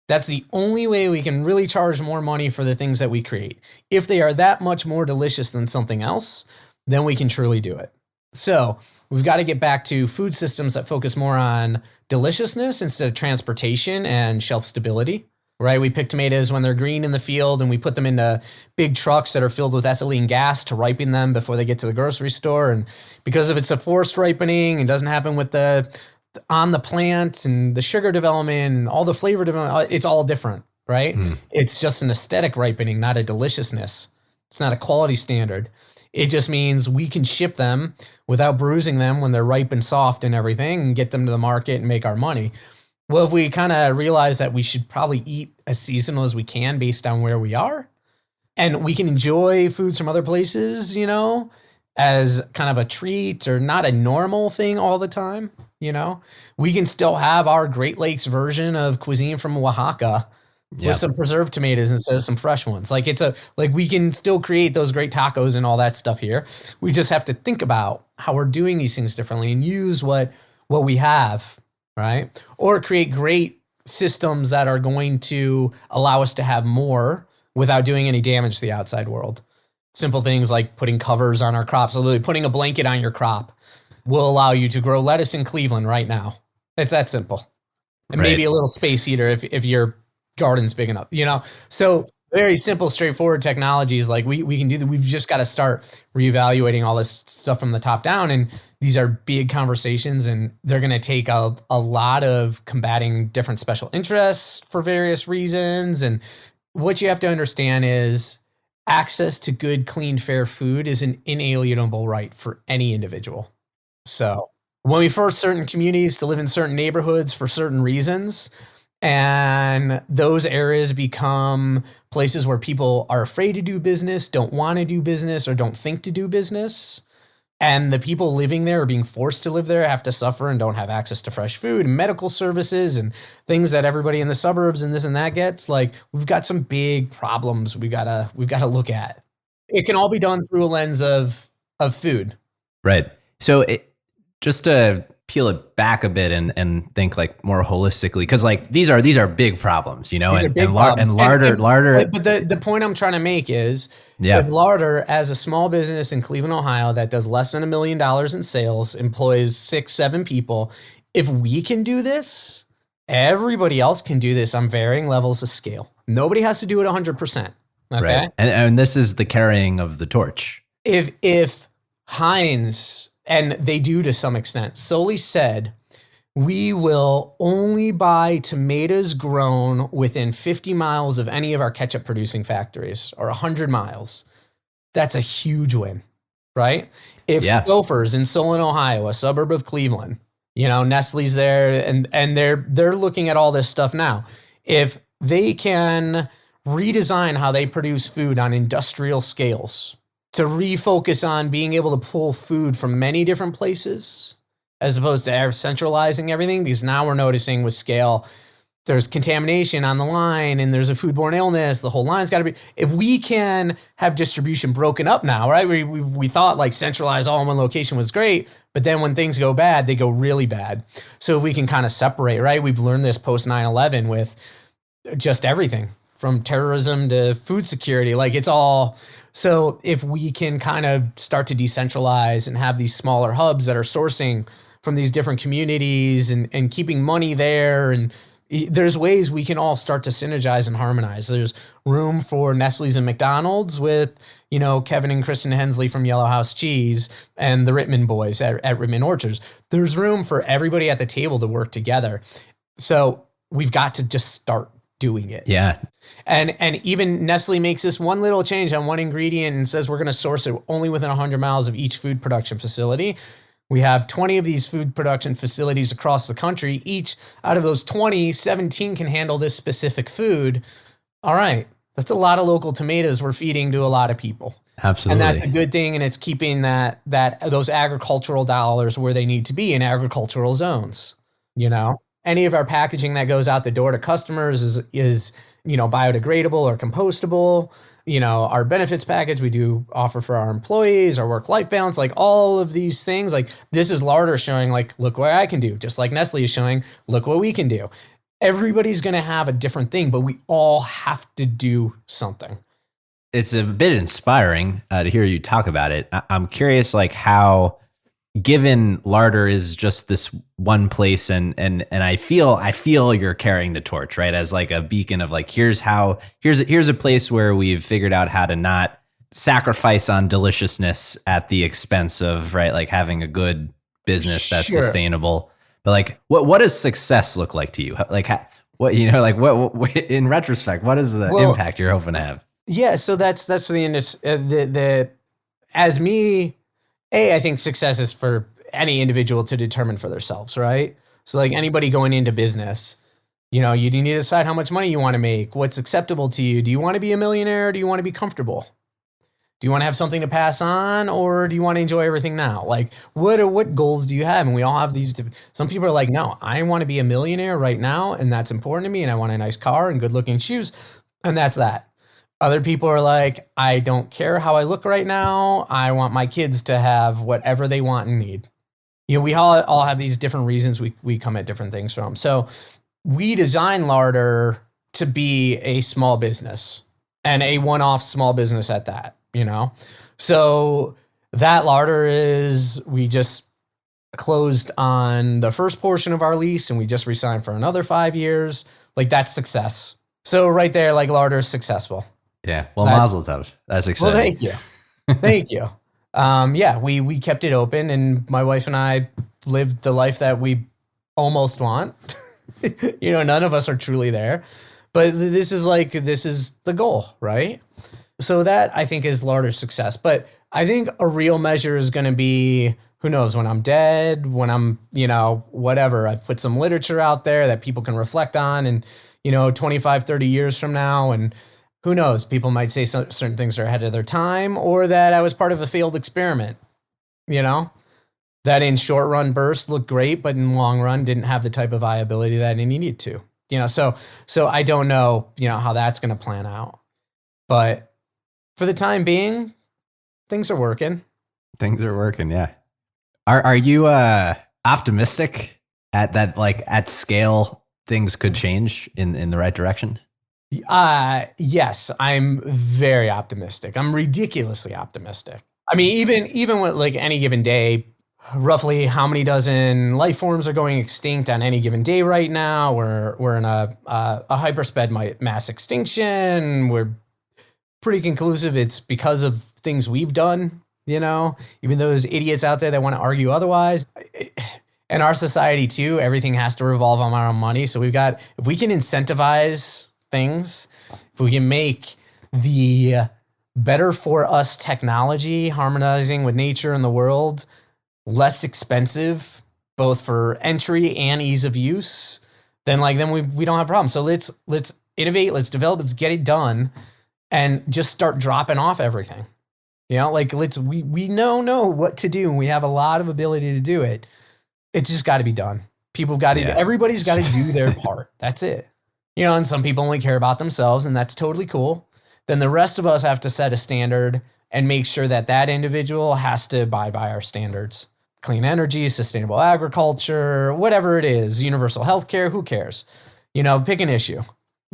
That's the only way we can really charge more money for the things that we create. If they are that much more delicious than something else, then we can truly do it. So we've got to get back to food systems that focus more on deliciousness instead of transportation and shelf stability, right? We pick tomatoes when they're green in the field and we put them into big trucks that are filled with ethylene gas to ripen them before they get to the grocery store. And because if it's a forced ripening, it doesn't happen with on the plant and the sugar development and all the flavor development, it's all different, right? It's just an aesthetic ripening, not a deliciousness. It's not a quality standard. It just means we can ship them without bruising them when they're ripe and soft and everything and get them to the market and make our money. Well, if we kind of realize that we should probably eat as seasonal as we can based on where we are, and we can enjoy foods from other places, as kind of a treat or not a normal thing all the time. We can still have our Great Lakes version of cuisine from Oaxaca with some preserved tomatoes instead of some fresh ones. Like we can still create those great tacos and all that stuff here. We just have to think about how we're doing these things differently and use what we have, right? Or create great systems that are going to allow us to have more without doing any damage to the outside world. Simple things like putting covers on our crops, so literally putting a blanket on your crop will allow you to grow lettuce in Cleveland right now. It's that simple. And maybe a little space heater if your garden's big enough, So very simple, straightforward technologies like we can do that. We've just got to start reevaluating all this stuff from the top down. And these are big conversations and they're going to take a lot of combating different special interests for various reasons. And what you have to understand is access to good, clean, fair food is an inalienable right for any individual. So when we force certain communities to live in certain neighborhoods for certain reasons, and those areas become places where people are afraid to do business, don't want to do business, or don't think to do business, and the people living there are being forced to live there have to suffer and don't have access to fresh food and medical services and things that everybody in the suburbs and this and that gets, like, we've got some big problems we've got to look at. It can all be done through a lens of food.
Right. So just to peel it back a bit and think like more holistically, because like these are big problems,
These are big problems.
Larder.
But the point I'm trying to make is, if Larder, as a small business in Cleveland, Ohio, that does less than $1 million in sales, employs 6-7 people, if we can do this, everybody else can do this on varying levels of scale. Nobody has to do it 100%. Okay,
right. And this is the carrying of the torch.
If Heinz, and they do to some extent, solely said, we will only buy tomatoes grown within 50 miles of any of our ketchup producing factories, or 100 miles, that's a huge win, right? If Stouffer's in Solon, Ohio, a suburb of Cleveland, Nestle's there and they're looking at all this stuff now. If they can redesign how they produce food on industrial scales, to refocus on being able to pull food from many different places as opposed to centralizing everything, because now we're noticing with scale, there's contamination on the line and there's a foodborne illness. The whole line's got to be, if we can have distribution broken up now, right? We thought like centralized all in one location was great, but then when things go bad, they go really bad. So if we can kind of separate, right? We've learned this post 9/11 with just everything from terrorism to food security, like it's all. So if we can kind of start to decentralize and have these smaller hubs that are sourcing from these different communities and keeping money there, and there's ways we can all start to synergize and harmonize. There's room for Nestle's and McDonald's with, Kevin and Kristen Hensley from Yellow House Cheese and the Rittman boys at Rittman Orchards. There's room for everybody at the table to work together. So we've got to just start. doing it.
Yeah.
And even Nestle makes this one little change on one ingredient and says we're going to source it only within 100 miles of each food production facility. We have 20 of these food production facilities across the country. Each out of those 20, 17 can handle this specific food. All right. That's a lot of local tomatoes we're feeding to a lot of people.
Absolutely.
And that's a good thing. And it's keeping those agricultural dollars where they need to be in agricultural zones. Any of our packaging that goes out the door to customers is biodegradable or compostable. Our benefits package we do offer for our employees, our work-life balance, like all of these things. Like this is Larder showing, like, look what I can do. Just like Nestle is showing, look what we can do. Everybody's going to have a different thing, but we all have to do something.
It's a bit inspiring to hear you talk about it. I'm curious, like, how, given Larder is just this one place, and I feel you're carrying the torch, right? As like a beacon of like, here's a place where we've figured out how to not sacrifice on deliciousness at the expense of, right, like having a good business that's sustainable. But like, what does success look like to you? Like, what in retrospect, what is the impact you're hoping to have?
Yeah, so that's the as me, I think success is for any individual to determine for themselves, right? So like anybody going into business, you need to decide how much money you want to make, what's acceptable to you. Do you want to be a millionaire or do you want to be comfortable? Do you want to have something to pass on, or do you want to enjoy everything now? Like what goals do you have? And we all have these. Some people are like, no, I want to be a millionaire right now, and that's important to me, and I want a nice car and good looking shoes, and that's that. Other people are like, I don't care how I look right now. I want my kids to have whatever they want and need. We all have these different reasons we come at different things from. So we designed Larder to be a small business, and a one-off small business at that, So that Larder is, we just closed on the first portion of our lease and we just re-signed for another 5 years. Like that's success. So right there, like Larder is successful.
Yeah. Well, mazel tov. That's exciting.
Well, thank you. Thank you. We kept it open, and my wife and I lived the life that we almost want. None of us are truly there, but this is the goal, right? So that I think is Larder's success. But I think a real measure is going to be, who knows, when I'm dead, when I'm, whatever, I've put some literature out there that people can reflect on, and, 25, 30 years from now, and who knows, people might say certain things are ahead of their time, or that I was part of a failed experiment, that in short run bursts looked great, but in long run didn't have the type of viability that it needed to, so I don't know, how that's going to plan out, but for the time being, things are working. Things are working.
Yeah. Are you optimistic at that, like at scale, things could change in the right direction?
Yes, I'm very optimistic. I'm ridiculously optimistic. I mean, even with like any given day, roughly how many dozen life forms are going extinct on any given day right now? We're in a hypersped mass extinction. We're pretty conclusive it's because of things we've done, even those idiots out there that want to argue otherwise. In our society too, everything has to revolve on our own money. So if we can incentivize things, if we can make the better for us technology harmonizing with nature and the world less expensive, both for entry and ease of use, then we don't have problems. So let's innovate, let's develop, let's get it done, and just start dropping off everything. We know what to do, and we have a lot of ability to do it. It's just got to be done. Everybody's got to do their part. That's it. And some people only care about themselves, and that's totally cool. Then the rest of us have to set a standard and make sure that individual has to abide by our standards. Clean energy, sustainable agriculture, whatever it is, universal healthcare, who cares? Pick an issue.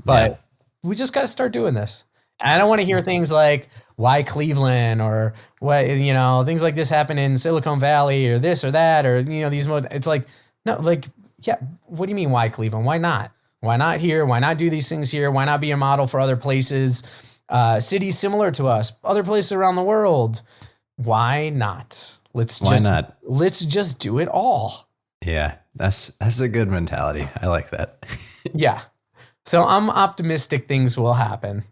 But we just got to start doing this. And I don't want to hear things like, why Cleveland, or what, things like this happen in Silicon Valley, or this or that, or, it's like, no, like, yeah, what do you mean, why Cleveland? Why not? Why not here? Why not do these things here? Why not be a model for other places? Cities similar to us, other places around the world. Why not? Let's just do it all.
Yeah, that's a good mentality. I like that.
Yeah. So I'm optimistic things will happen.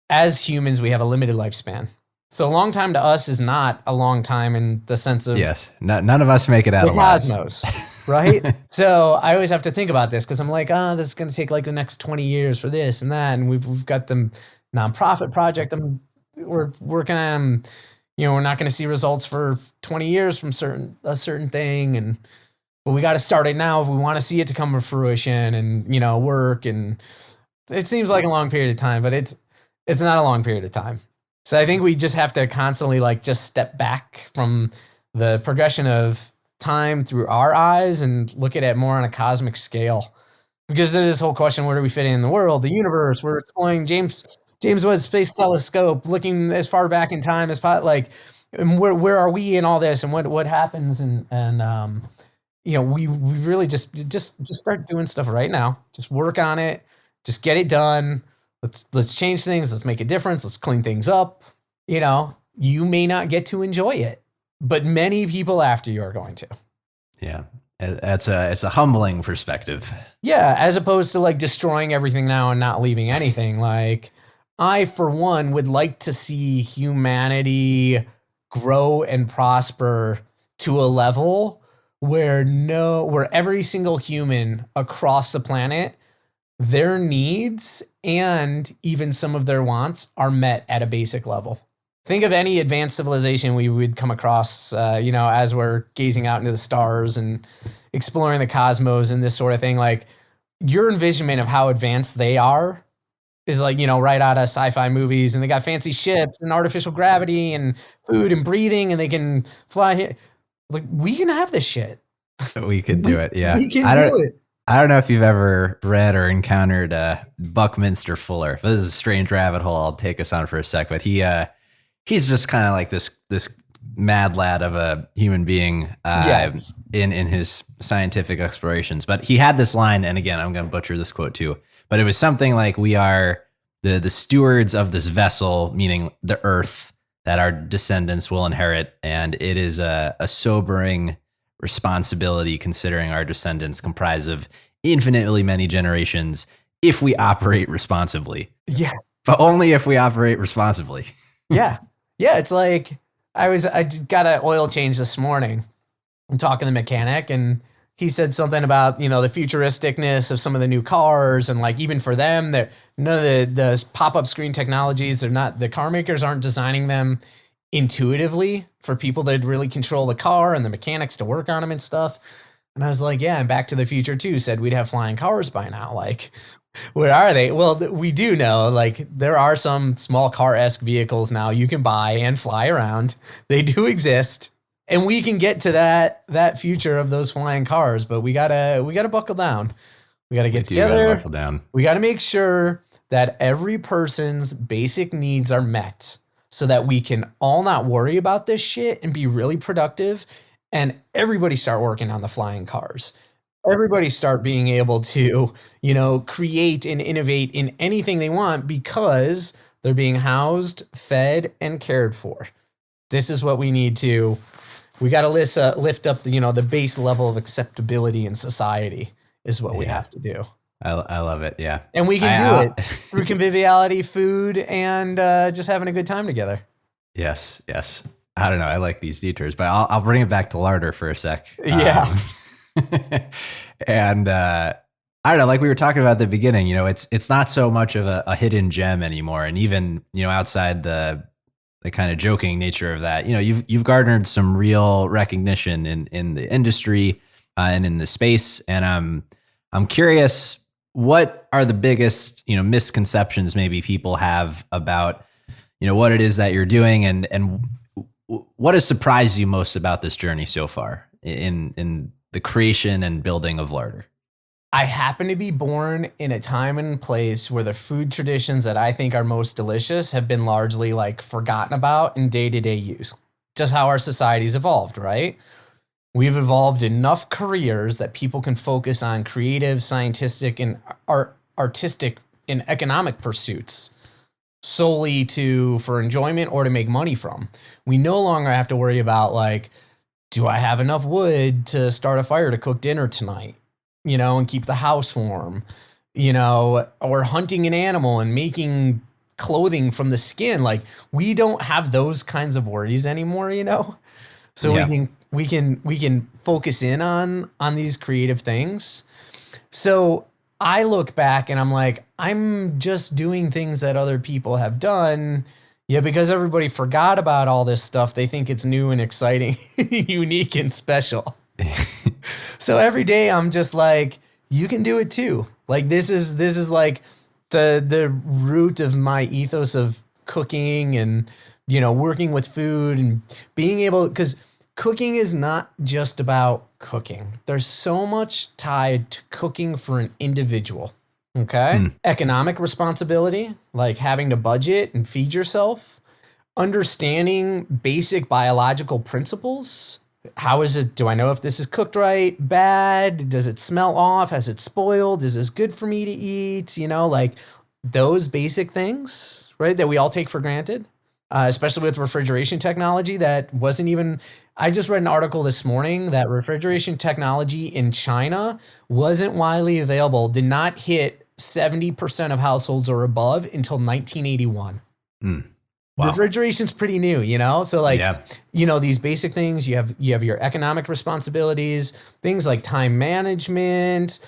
As humans, we have a limited lifespan. So a long time to us is not a long time in the sense of
Yes. None of us make it out
the
alive.
cosmos, right? So I always have to think about this because I'm like, this is going to take like the next 20 years for this and that. And we've got the nonprofit project we're working on. We're not going to see results for 20 years from a certain thing. But we got to start it now if we want to see it to come to fruition and, work. And it seems like a long period of time, but it's not a long period of time. So I think we just have to constantly like just step back from the progression of time through our eyes and look at it more on a cosmic scale. Because then this whole question, where do we fit in the world, the universe? We're exploring James Webb Space Telescope, looking as far back in time as possible. And where are we in all this, and what happens? And we really just start doing stuff right now. Just work on it. Just get it done. Let's change things. Let's make a difference. Let's clean things up. You may not get to enjoy it, but many people after you are going to.
Yeah. It's a humbling perspective.
Yeah. As opposed to like destroying everything now and not leaving anything. Like I, for one, would like to see humanity grow and prosper to a level where every single human across the planet, their needs and even some of their wants are met at a basic level. Think of any advanced civilization we would come across, as we're gazing out into the stars and exploring the cosmos and this sort of thing. Like your envisionment of how advanced they are is like, right out of sci-fi movies, and they got fancy ships and artificial gravity and food and breathing, and they can fly. Like we can have this shit.
We could do it. Yeah.
We can do it.
I don't know if you've ever read or encountered Buckminster Fuller. This is a strange rabbit hole I'll take us on for a sec, but he's just kind of like this mad lad of a human being
Yes.
in his scientific explorations. But he had this line, and again, I'm going to butcher this quote too, but it was something like, we are the stewards of this vessel, meaning the earth, that our descendants will inherit. And it is a sobering responsibility, considering our descendants comprise of infinitely many generations, if we operate responsibly.
Yeah.
But only if we operate responsibly.
Yeah. Yeah. It's like I got an oil change this morning. I'm talking to the mechanic, and he said something about, the futuristicness of some of the new cars. And like, even for them, none of the pop-up screen technologies, the car makers aren't designing them intuitively for people that really control the car and the mechanics to work on them and stuff. And I was like, yeah, and Back to the Future 2 said we'd have flying cars by now. Like, where are they? Well, we do know, like, there are some small car-esque vehicles now you can buy and fly around. They do exist. And we can get to that future of those flying cars, but we gotta buckle down. We gotta get together.
Buckle down.
We gotta make sure that every person's basic needs are met, so that we can all not worry about this shit and be really productive. And everybody start working on the flying cars. Everybody start being able to, create and innovate in anything they want, because they're being housed, fed, and cared for. This is what we need to. We got to lift up the base level of acceptability in society is what we have to do.
I love it. Yeah.
And we can do it through conviviality, food, and just having a good time together.
Yes. I don't know. I like these detours, but I'll bring it back to Larder for a sec.
Yeah.
And I don't know, like we were talking about at the beginning, it's not so much of a hidden gem anymore. And even, outside the kind of joking nature of that, you've garnered some real recognition in the industry and in the space. And I'm curious, what are the biggest, misconceptions maybe people have about, what it is that you're doing, and what has surprised you most about this journey so far in the creation and building of Larder?
I happen to be born in a time and place where the food traditions that I think are most delicious have been largely like forgotten about in day-to-day use. Just how our society's evolved, right? We've evolved enough careers that people can focus on creative, scientific, and artistic and economic pursuits solely for enjoyment or to make money from. We no longer have to worry about like, do I have enough wood to start a fire to cook dinner tonight? And keep the house warm. or hunting an animal and making clothing from the skin. Like, we don't have those kinds of worries anymore, So we can focus in on these creative things. So I look back and I'm like, I'm just doing things that other people have done. Yeah, because everybody forgot about all this stuff. They think it's new and exciting, unique and special. So every day I'm just like, you can do it too. Like, this is like the root of my ethos of cooking and, working with food and being able, because cooking is not just about cooking. There's so much tied to cooking for an individual. Okay. Economic responsibility, like having to budget and feed yourself, understanding basic biological principles. How is it? Do I know if this is cooked right? Bad? Does it smell off? Has it spoiled? Is this good for me to eat? Like those basic things, right? That we all take for granted, especially with refrigeration technology that wasn't even, I just read an article this morning that refrigeration technology in China wasn't widely available, did not hit 70% of households or above until 1981. Wow. Refrigeration's pretty new, So these basic things, you have your economic responsibilities, things like time management,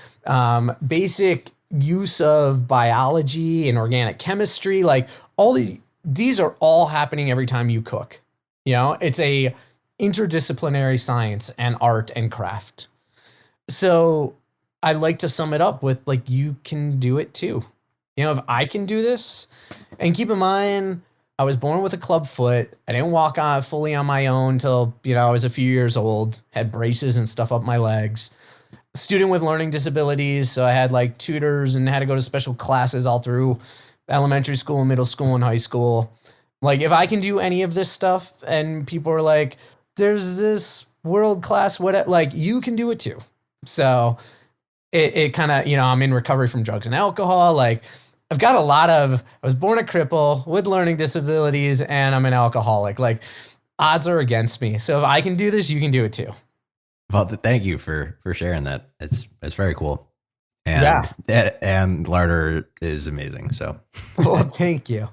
basic use of biology and organic chemistry, like all these are all happening every time you cook. It's a interdisciplinary science and art and craft. So I like to sum it up with like, you can do it too. If I can do this, and keep in mind, I was born with a club foot. I didn't walk on fully on my own until, I was a few years old, had braces and stuff up my legs. Student with learning disabilities. So I had like tutors and had to go to special classes all through elementary school, middle school, and high school. Like, if I can do any of this stuff and people are like, there's this world-class whatever, like, you can do it too. So it kind of, I'm in recovery from drugs and alcohol. Like, I've got I was born a cripple with learning disabilities and I'm an alcoholic. Like, odds are against me. So if I can do this, you can do it too.
Well, thank you for sharing that. It's very cool. And and Larder is amazing. So,
well, thank you.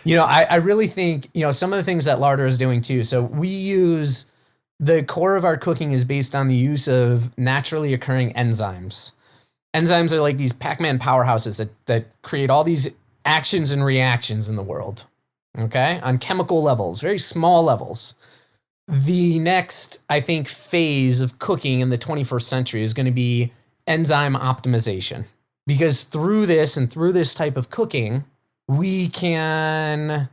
I really think, some of the things that Larder is doing too. So we use, the core of our cooking is based on the use of naturally occurring enzymes. Enzymes are like these Pac-Man powerhouses that create all these actions and reactions in the world, okay, on chemical levels, very small levels. The next, I think, phase of cooking in the 21st century is going to be enzyme optimization, because through this type of cooking, we can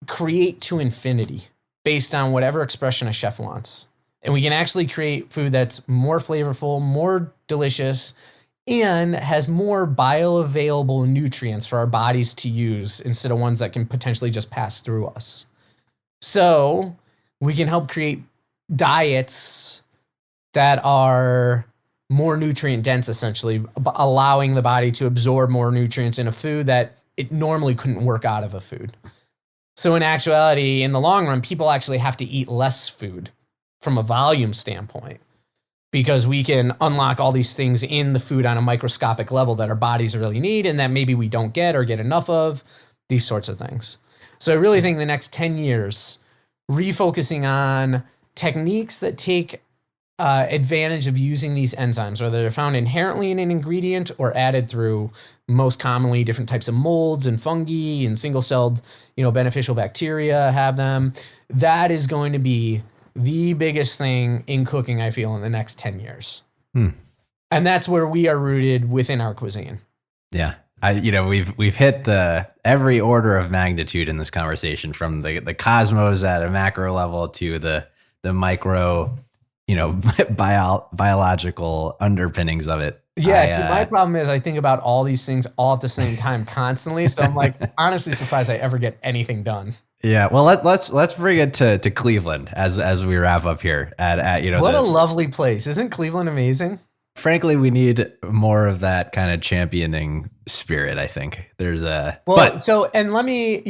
create to infinity based on whatever expression a chef wants. And we can actually create food that's more flavorful, more delicious, and has more bioavailable nutrients for our bodies to use instead of ones that can potentially just pass through us. So we can help create diets that are more nutrient dense, essentially, allowing the body to absorb more nutrients in a food that it normally couldn't work out of a food. So in actuality, in the long run, people actually have to eat less food from a volume standpoint, because we can unlock all these things in the food on a microscopic level that our bodies really need and that maybe we don't get or get enough of, these sorts of things. So I really think the next 10 years, refocusing on techniques that take advantage of using these enzymes, whether they're found inherently in an ingredient or added through, most commonly, different types of molds and fungi and single-celled, beneficial bacteria have them. That is going to be the biggest thing in cooking, I feel, in the next 10 years. And that's where we are rooted within our cuisine.
Yeah. We've hit every order of magnitude in this conversation, from the cosmos at a macro level to the micro, biological underpinnings of it.
Yeah. See, my problem is I think about all these things all at the same time constantly. So I'm like, honestly surprised I ever get anything done.
Yeah. Well, let's bring it to Cleveland as we wrap up here at
what a lovely place. Isn't Cleveland amazing?
Frankly, we need more of that kind of championing spirit. I think there's a,
and let me,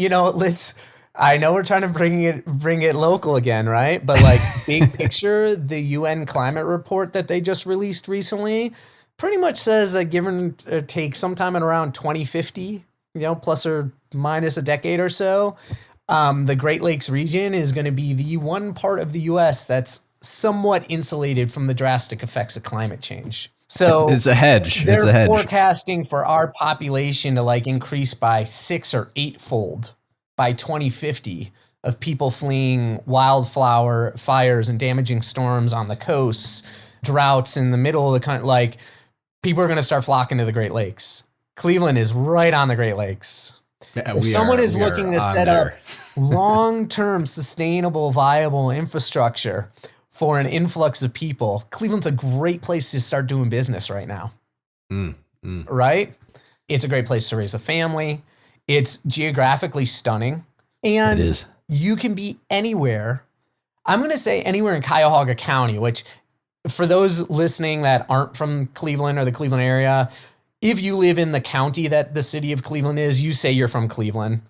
I know we're trying to bring it local again, right? But like, big picture, the UN climate report that they just released recently, pretty much says that given or take sometime in around 2050, plus or minus a decade or so, the Great Lakes region is going to be the one part of the U.S. that's somewhat insulated from the drastic effects of climate change. So
it's a hedge.
They're forecasting for our population to increase by 6 or 8-fold by 2050 of people fleeing wildfire fires and damaging storms on the coasts, droughts in the middle of the country. People are going to start flocking to the Great Lakes. Cleveland is right on the Great Lakes.
Yeah,
if someone is looking to set up long-term, sustainable, viable infrastructure for an influx of people, Cleveland's a great place to start doing business right now. Right? It's a great place to raise a family. It's geographically stunning. And
it is.
You can be anywhere. I'm going to say anywhere in Cuyahoga County, which for those listening that aren't from Cleveland or the Cleveland area, if you live in the county that the city of Cleveland is, you say you're from Cleveland,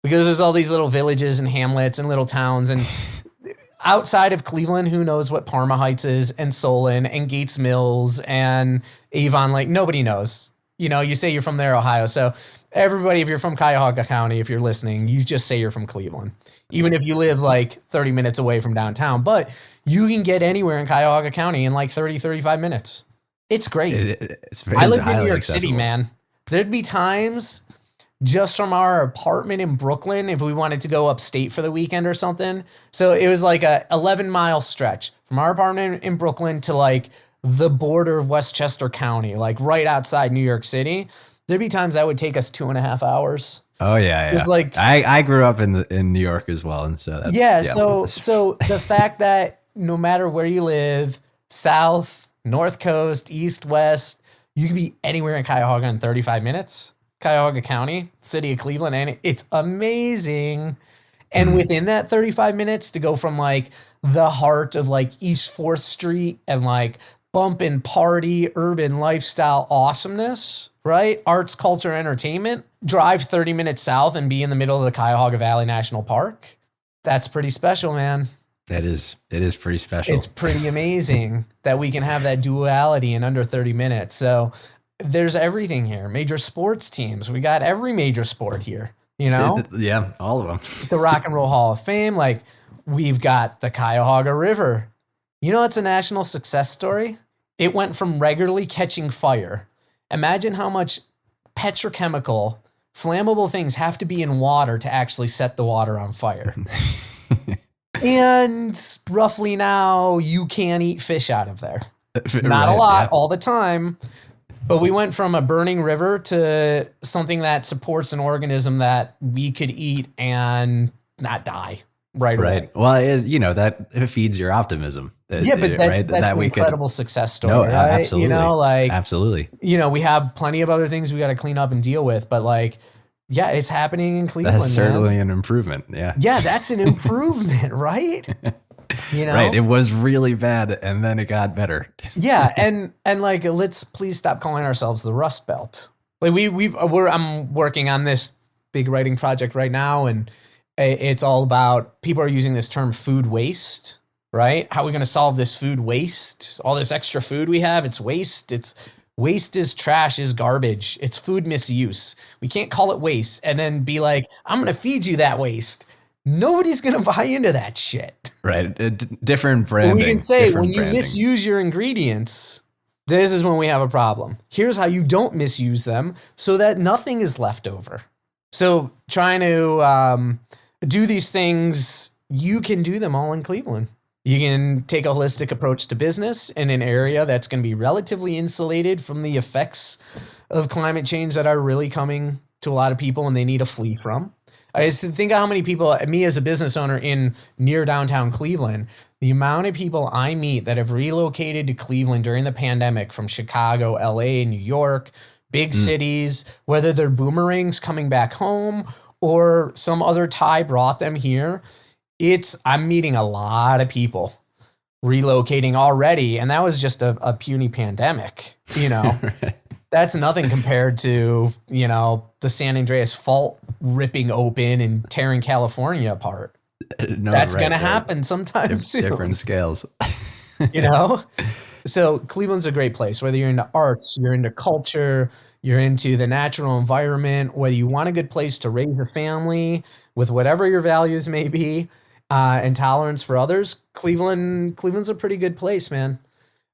because there's all these little villages and hamlets and little towns. And outside of Cleveland, who knows what Parma Heights is, and Solon and Gates Mills and Avon Lake? Nobody knows. You say you're from there, Ohio. So everybody, if you're from Cuyahoga County, if you're listening, you just say you're from Cleveland, even if you live 30 minutes away from downtown. But you can get anywhere in Cuyahoga County in 30, 35 minutes. It's great. I lived in New York City, man. There'd be times just from our apartment in Brooklyn, if we wanted to go upstate for the weekend or something. So it was like a 11-mile stretch from our apartment in Brooklyn to the border of Westchester County, right outside New York City. There'd be times that would take us 2.5 hours.
Oh yeah. It's I grew up in New York as well, and so
so the fact that no matter where you live, south, north coast, east, west, you can be anywhere in Cuyahoga in 35 minutes. Cuyahoga County, city of Cleveland, and it's amazing. And within that 35 minutes to go from the heart of East 4th Street and bump and party, urban lifestyle awesomeness, right? Arts, culture, entertainment, drive 30 minutes south and be in the middle of the Cuyahoga Valley National Park. That's pretty special, man.
It is pretty special.
It's pretty amazing that we can have that duality in under 30 minutes. So there's everything here. Major sports teams. We got every major sport here,
Yeah, all of them.
The Rock and Roll Hall of Fame. We've got the Cuyahoga River. It's a national success story. It went from regularly catching fire. Imagine how much petrochemical, flammable things have to be in water to actually set the water on fire. And roughly now you can eat fish out of there. Not a lot all the time. But we went from a burning river to something that supports an organism that we could eat and not die right away.
Well, that feeds your optimism.
Yeah, but that's an incredible success story.
No,
right?
absolutely. Absolutely.
We have plenty of other things we got to clean up and deal with, but it's happening in Cleveland.
That's certainly an improvement. Yeah.
Yeah, that's an improvement, right?
Right. It was really bad and then it got better.
Yeah. And let's please stop calling ourselves the Rust Belt. I'm working on this big writing project right now, and it's all about, people are using this term food waste, right? How are we going to solve this food waste? All this extra food we have, it's waste. Waste is trash, is garbage. It's food misuse. We can't call it waste and then be like, I'm going to feed you that waste. Nobody's going to buy into that shit.
Right. Different branding.
We can say when you misuse your ingredients, this is when we have a problem. Here's how you don't misuse them so that nothing is left over. So trying to do these things, you can do them all in Cleveland. You can take a holistic approach to business in an area that's going to be relatively insulated from the effects of climate change that are really coming to a lot of people and they need to flee from. I just think of how many people, me as a business owner in near downtown Cleveland, the amount of people I meet that have relocated to Cleveland during the pandemic from Chicago, LA, New York, big cities, whether they're boomerangs coming back home or some other tie brought them here. I'm meeting a lot of people relocating already. And that was just a puny pandemic, Right. That's nothing compared to, the San Andreas Fault ripping open and tearing California apart. That's going to happen sometime soon.
Different scales.
So Cleveland's a great place, whether you're into arts, you're into culture, you're into the natural environment, whether you want a good place to raise a family with whatever your values may be, and tolerance for others. Cleveland's a pretty good place, man.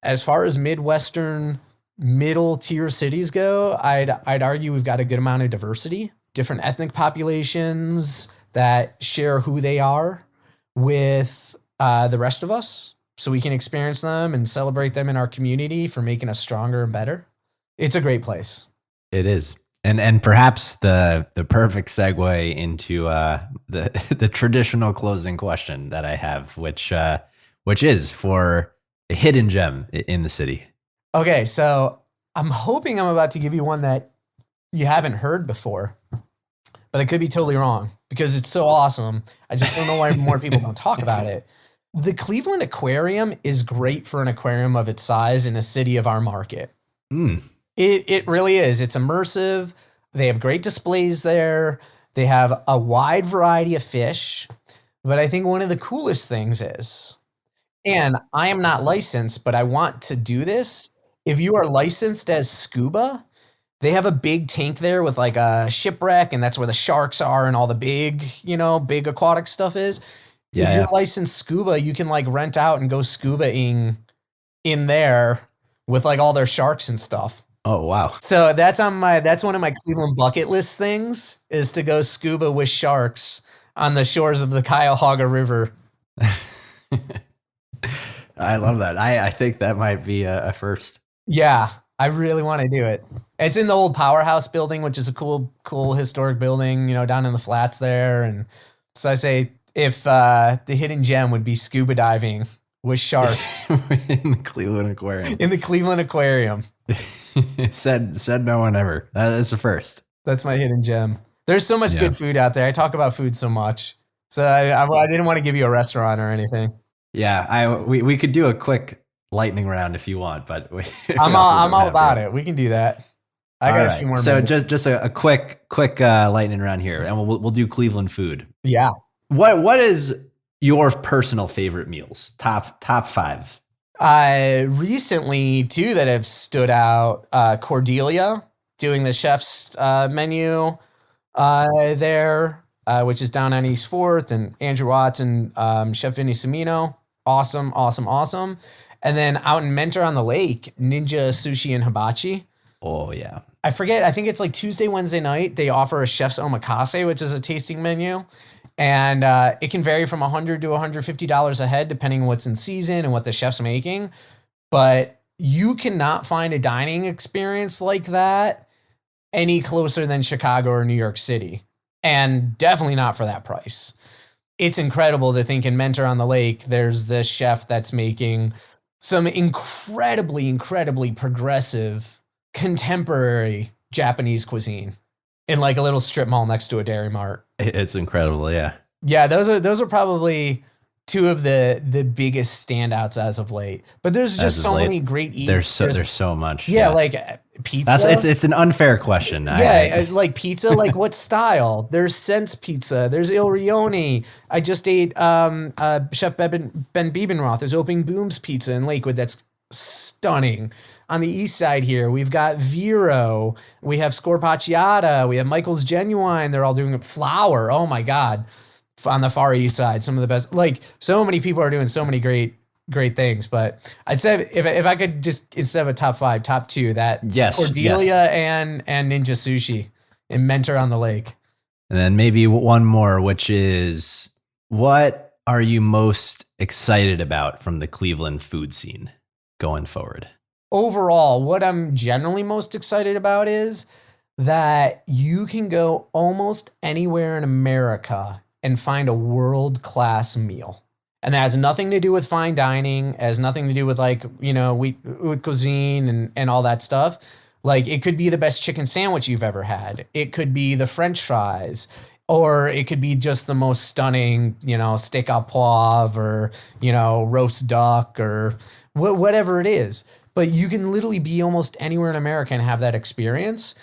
As far as Midwestern middle tier cities go, I'd argue we've got a good amount of diversity, different ethnic populations that share who they are with the rest of us, so we can experience them and celebrate them in our community for making us stronger and better. It's a great place.
It is. And perhaps the perfect segue into the traditional closing question that I have, which is for a hidden gem in the city.
Okay, so I'm hoping I'm about to give you one that you haven't heard before, but I could be totally wrong because it's so awesome. I just don't know why more people don't talk about it. The Cleveland Aquarium is great for an aquarium of its size in a city of our market. It really is. It's immersive. They have great displays there. They have a wide variety of fish. But I think one of the coolest things is, and I am not licensed, but I want to do this. If you are licensed as scuba, they have a big tank there with like a shipwreck, and that's where the sharks are and all the big aquatic stuff is. If you're licensed scuba, you can like rent out and go scuba-ing in there with like all their sharks and stuff.
Oh, wow.
So that's one of my Cleveland bucket list things, is to go scuba with sharks on the shores of the Cuyahoga River.
I love that. I think that might be a first.
Yeah, I really want to do it. It's in the old Powerhouse building, which is a cool historic building, down in the flats there. And so I say, if the hidden gem would be scuba diving with sharks
in the Cleveland Aquarium.
In the Cleveland Aquarium.
said no one ever. That's the first.
That's my hidden gem. There's so much good food out there. I talk about food so much. So I didn't want to give you a restaurant or anything.
Yeah, we could do a quick lightning round if you want, but
I'm all about it. We can do that. I got a few more minutes.
So just a quick lightning round here, and we'll do Cleveland food.
Yeah.
What is your personal favorite meals? Top 5.
Recently, two that have stood out. Cordelia doing the chef's menu there, which is down on East 4th, and Andrew Watts and Chef Vinny Semino. Awesome. And then out in Mentor on the Lake, Ninja Sushi and Hibachi.
Oh, yeah.
I forget. I think it's like Tuesday, Wednesday night. They offer a chef's omakase, which is a tasting menu. And it can vary from $100 to $150 a head, depending on what's in season and what the chef's making. But you cannot find a dining experience like that any closer than Chicago or New York City. And definitely not for that price. It's incredible to think in Mentor on the Lake, there's this chef that's making some incredibly progressive, contemporary Japanese cuisine in like a little strip mall next to a Dairy Mart.
It's incredible, yeah.
Yeah, those are probably two of the biggest standouts as of late. But there's just so many great eats.
There's so much.
Yeah, like pizza.
It's an unfair question.
Yeah, like pizza, like what style? There's Sense Pizza. There's Il Rione. I just ate Chef Ben Biebenroth. There's Open Booms Pizza in Lakewood. That's stunning. On the east side here, we've got Vero. We have Scorpacciata. We have Michael's Genuine. They're all doing flour. Oh my God. On the far east side, some of the best. Like, so many people are doing so many great things. But I'd say if I could just, instead of a top 5, top 2, that Cordelia and Ninja Sushi and Mentor on the Lake.
And then maybe one more, which is, what are you most excited about from the Cleveland food scene going forward?
Overall, what I'm generally most excited about is that you can go almost anywhere in America and find a world-class meal. And that has nothing to do with fine dining, has nothing to do with like, with cuisine and all that stuff. Like, it could be the best chicken sandwich you've ever had. It could be the French fries, or it could be just the most stunning, steak au poivre, or, roast duck, or whatever it is. But you can literally be almost anywhere in America and have that experience.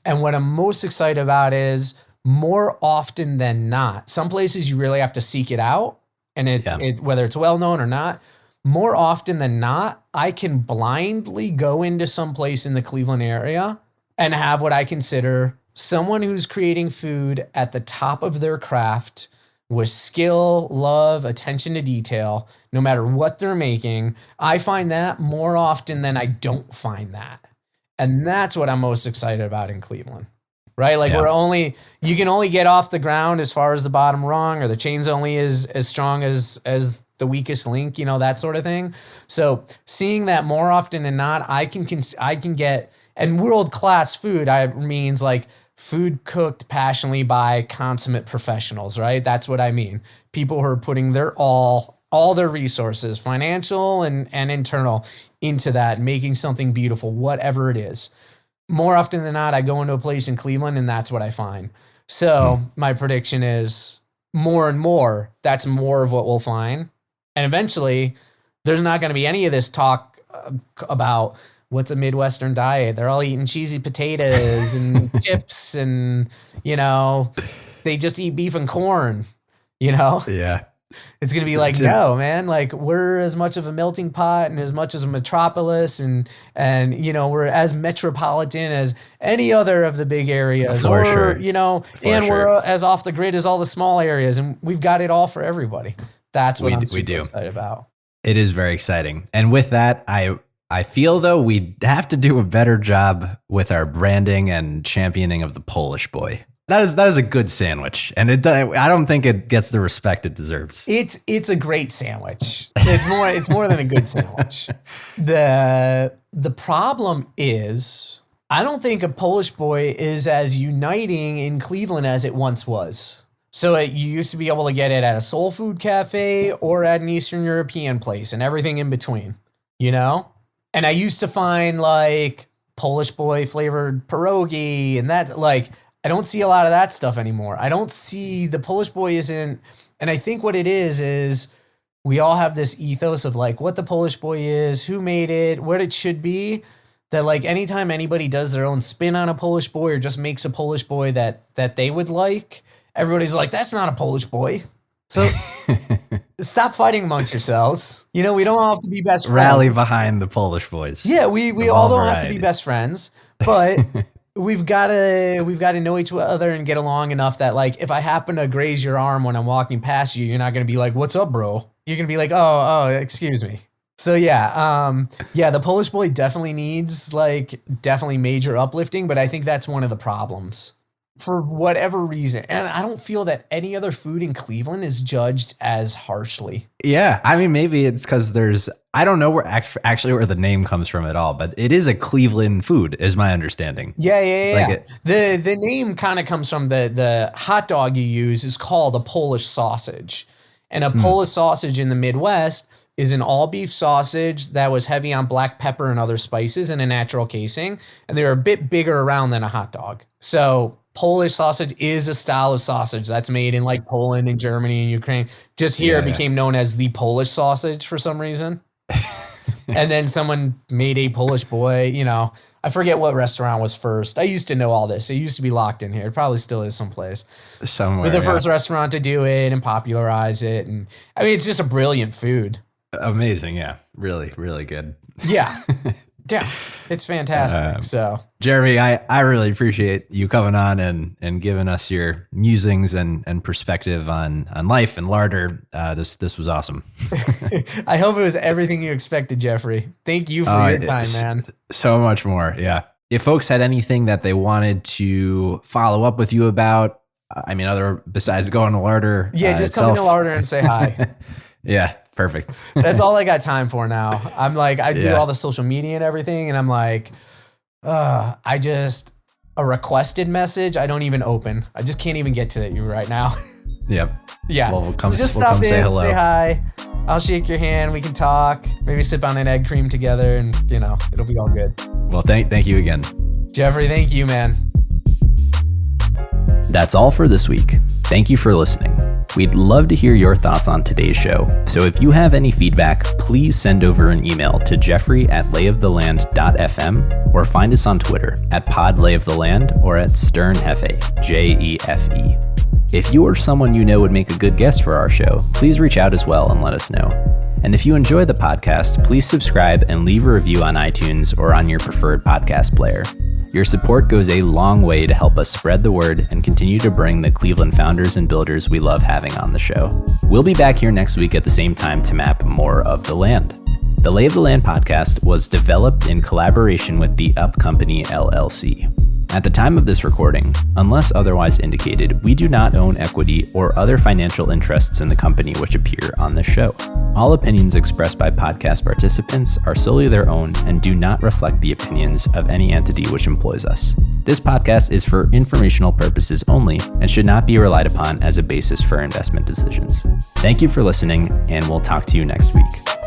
And what I'm most excited about is, more often than not, some places you really have to seek it out, and it whether it's well known or not, more often than not, I can blindly go into some place in the Cleveland area and have what I consider someone who's creating food at the top of their craft with skill, love, attention to detail, no matter what they're making. I find that more often than I don't find that. And that's what I'm most excited about in Cleveland, right? Like you can only get off the ground as far as the bottom rung, or the chain's only as strong as the weakest link, that sort of thing. So seeing that more often than not, I can get, and world-class food, means like food cooked passionately by consummate professionals, right? That's what I mean. People who are putting their all their resources, financial and internal, into that, making something beautiful, whatever it is. More often than not, I go into a place in Cleveland and that's what I find. So my prediction is more and more, that's more of what we'll find. And eventually there's not going to be any of this talk about what's a Midwestern diet. They're all eating cheesy potatoes and chips and, they just eat beef and corn,
Yeah.
It's going to be like, no, man, like we're as much of a melting pot and as much as a metropolis and we're as metropolitan as any other of the big areas, we're as off the grid as all the small areas, and we've got it all for everybody. That's what I'm super excited about.
It is very exciting. And with that, I feel though we have to do a better job with our branding and championing of the Polish boy. That is a good sandwich, and I don't think it gets the respect it deserves.
It's a great sandwich. It's more than a good sandwich. The problem is, I don't think a Polish boy is as uniting in Cleveland as it once was. So you used to be able to get it at a soul food cafe or at an Eastern European place and everything in between, And I used to find like Polish boy flavored pierogi and that, like, I don't see a lot of that stuff anymore. I don't see, the Polish boy isn't, and I think what it is we all have this ethos of like what the Polish boy is, who made it, what it should be, that like anytime anybody does their own spin on a Polish boy or just makes a Polish boy that they would like, everybody's like, that's not a Polish boy. So stop fighting amongst yourselves. We don't all have to be best friends.
Rally behind the Polish boys.
Yeah, we all don't have to be best friends, but we've got to know each other and get along enough that like if I happen to graze your arm when I'm walking past you, you're not going to be like, "What's up, bro?" You're going to be like, "Oh, excuse me." So the Polish boy definitely needs definitely major uplifting, but I think that's one of the problems for whatever reason. And I don't feel that any other food in Cleveland is judged as harshly. Yeah.
I mean, maybe it's because I don't know where where the name comes from at all, but it is a Cleveland food is my understanding.
Yeah. The name kind of comes from the hot dog you use is called a Polish sausage. And a Polish sausage in the Midwest is an all beef sausage that was heavy on black pepper and other spices in a natural casing. And they're a bit bigger around than a hot dog. So Polish sausage is a style of sausage that's made in like Poland and Germany and Ukraine. Just here it became known as the Polish sausage for some reason. And then someone made a Polish boy, I forget what restaurant was first. I used to know all this. It used to be locked in here. It probably still is someplace.
Somewhere.
We're the first restaurant to do it and popularize it. And I mean, it's just a brilliant food.
Amazing. Yeah. Really, really good.
Yeah. Yeah, it's fantastic. So,
Jeremy, I really appreciate you coming on and giving us your musings and perspective on life and Larder. This was awesome.
I hope it was everything you expected, Jeffrey. Thank you for your time, man.
So much more. Yeah. If folks had anything that they wanted to follow up with you about, other besides going to Larder.
Yeah, just come to Larder and say hi.
Yeah. Perfect.
That's all I got time for now. I'm like, I do all the social media and everything. And I'm like, a requested message, I don't even open. I just can't even get to you right now.
Yep.
Yeah.
Well,
so just stop in, say hello. Say hi. I'll shake your hand. We can talk, maybe sip on an egg cream together and, it'll be all good.
Well, thank you again.
Jeffrey, thank you, man.
That's all for this week. Thank you for listening. We'd love to hear your thoughts on today's show. So if you have any feedback, please send over an email to jeffrey@layoftheland.fm or find us on Twitter @podlayoftheland or @sternjefe, JEFE. If you or someone you know would make a good guest for our show, please reach out as well and let us know. And if you enjoy the podcast, please subscribe and leave a review on iTunes or on your preferred podcast player. Your support goes a long way to help us spread the word and continue to bring the Cleveland founders and builders we love having on the show. We'll be back here next week at the same time to map more of the land. The Lay of the Land podcast was developed in collaboration with the Up Company LLC. At the time of this recording, unless otherwise indicated, we do not own equity or other financial interests in the company which appear on this show. All opinions expressed by podcast participants are solely their own and do not reflect the opinions of any entity which employs us. This podcast is for informational purposes only and should not be relied upon as a basis for investment decisions. Thank you for listening, and we'll talk to you next week.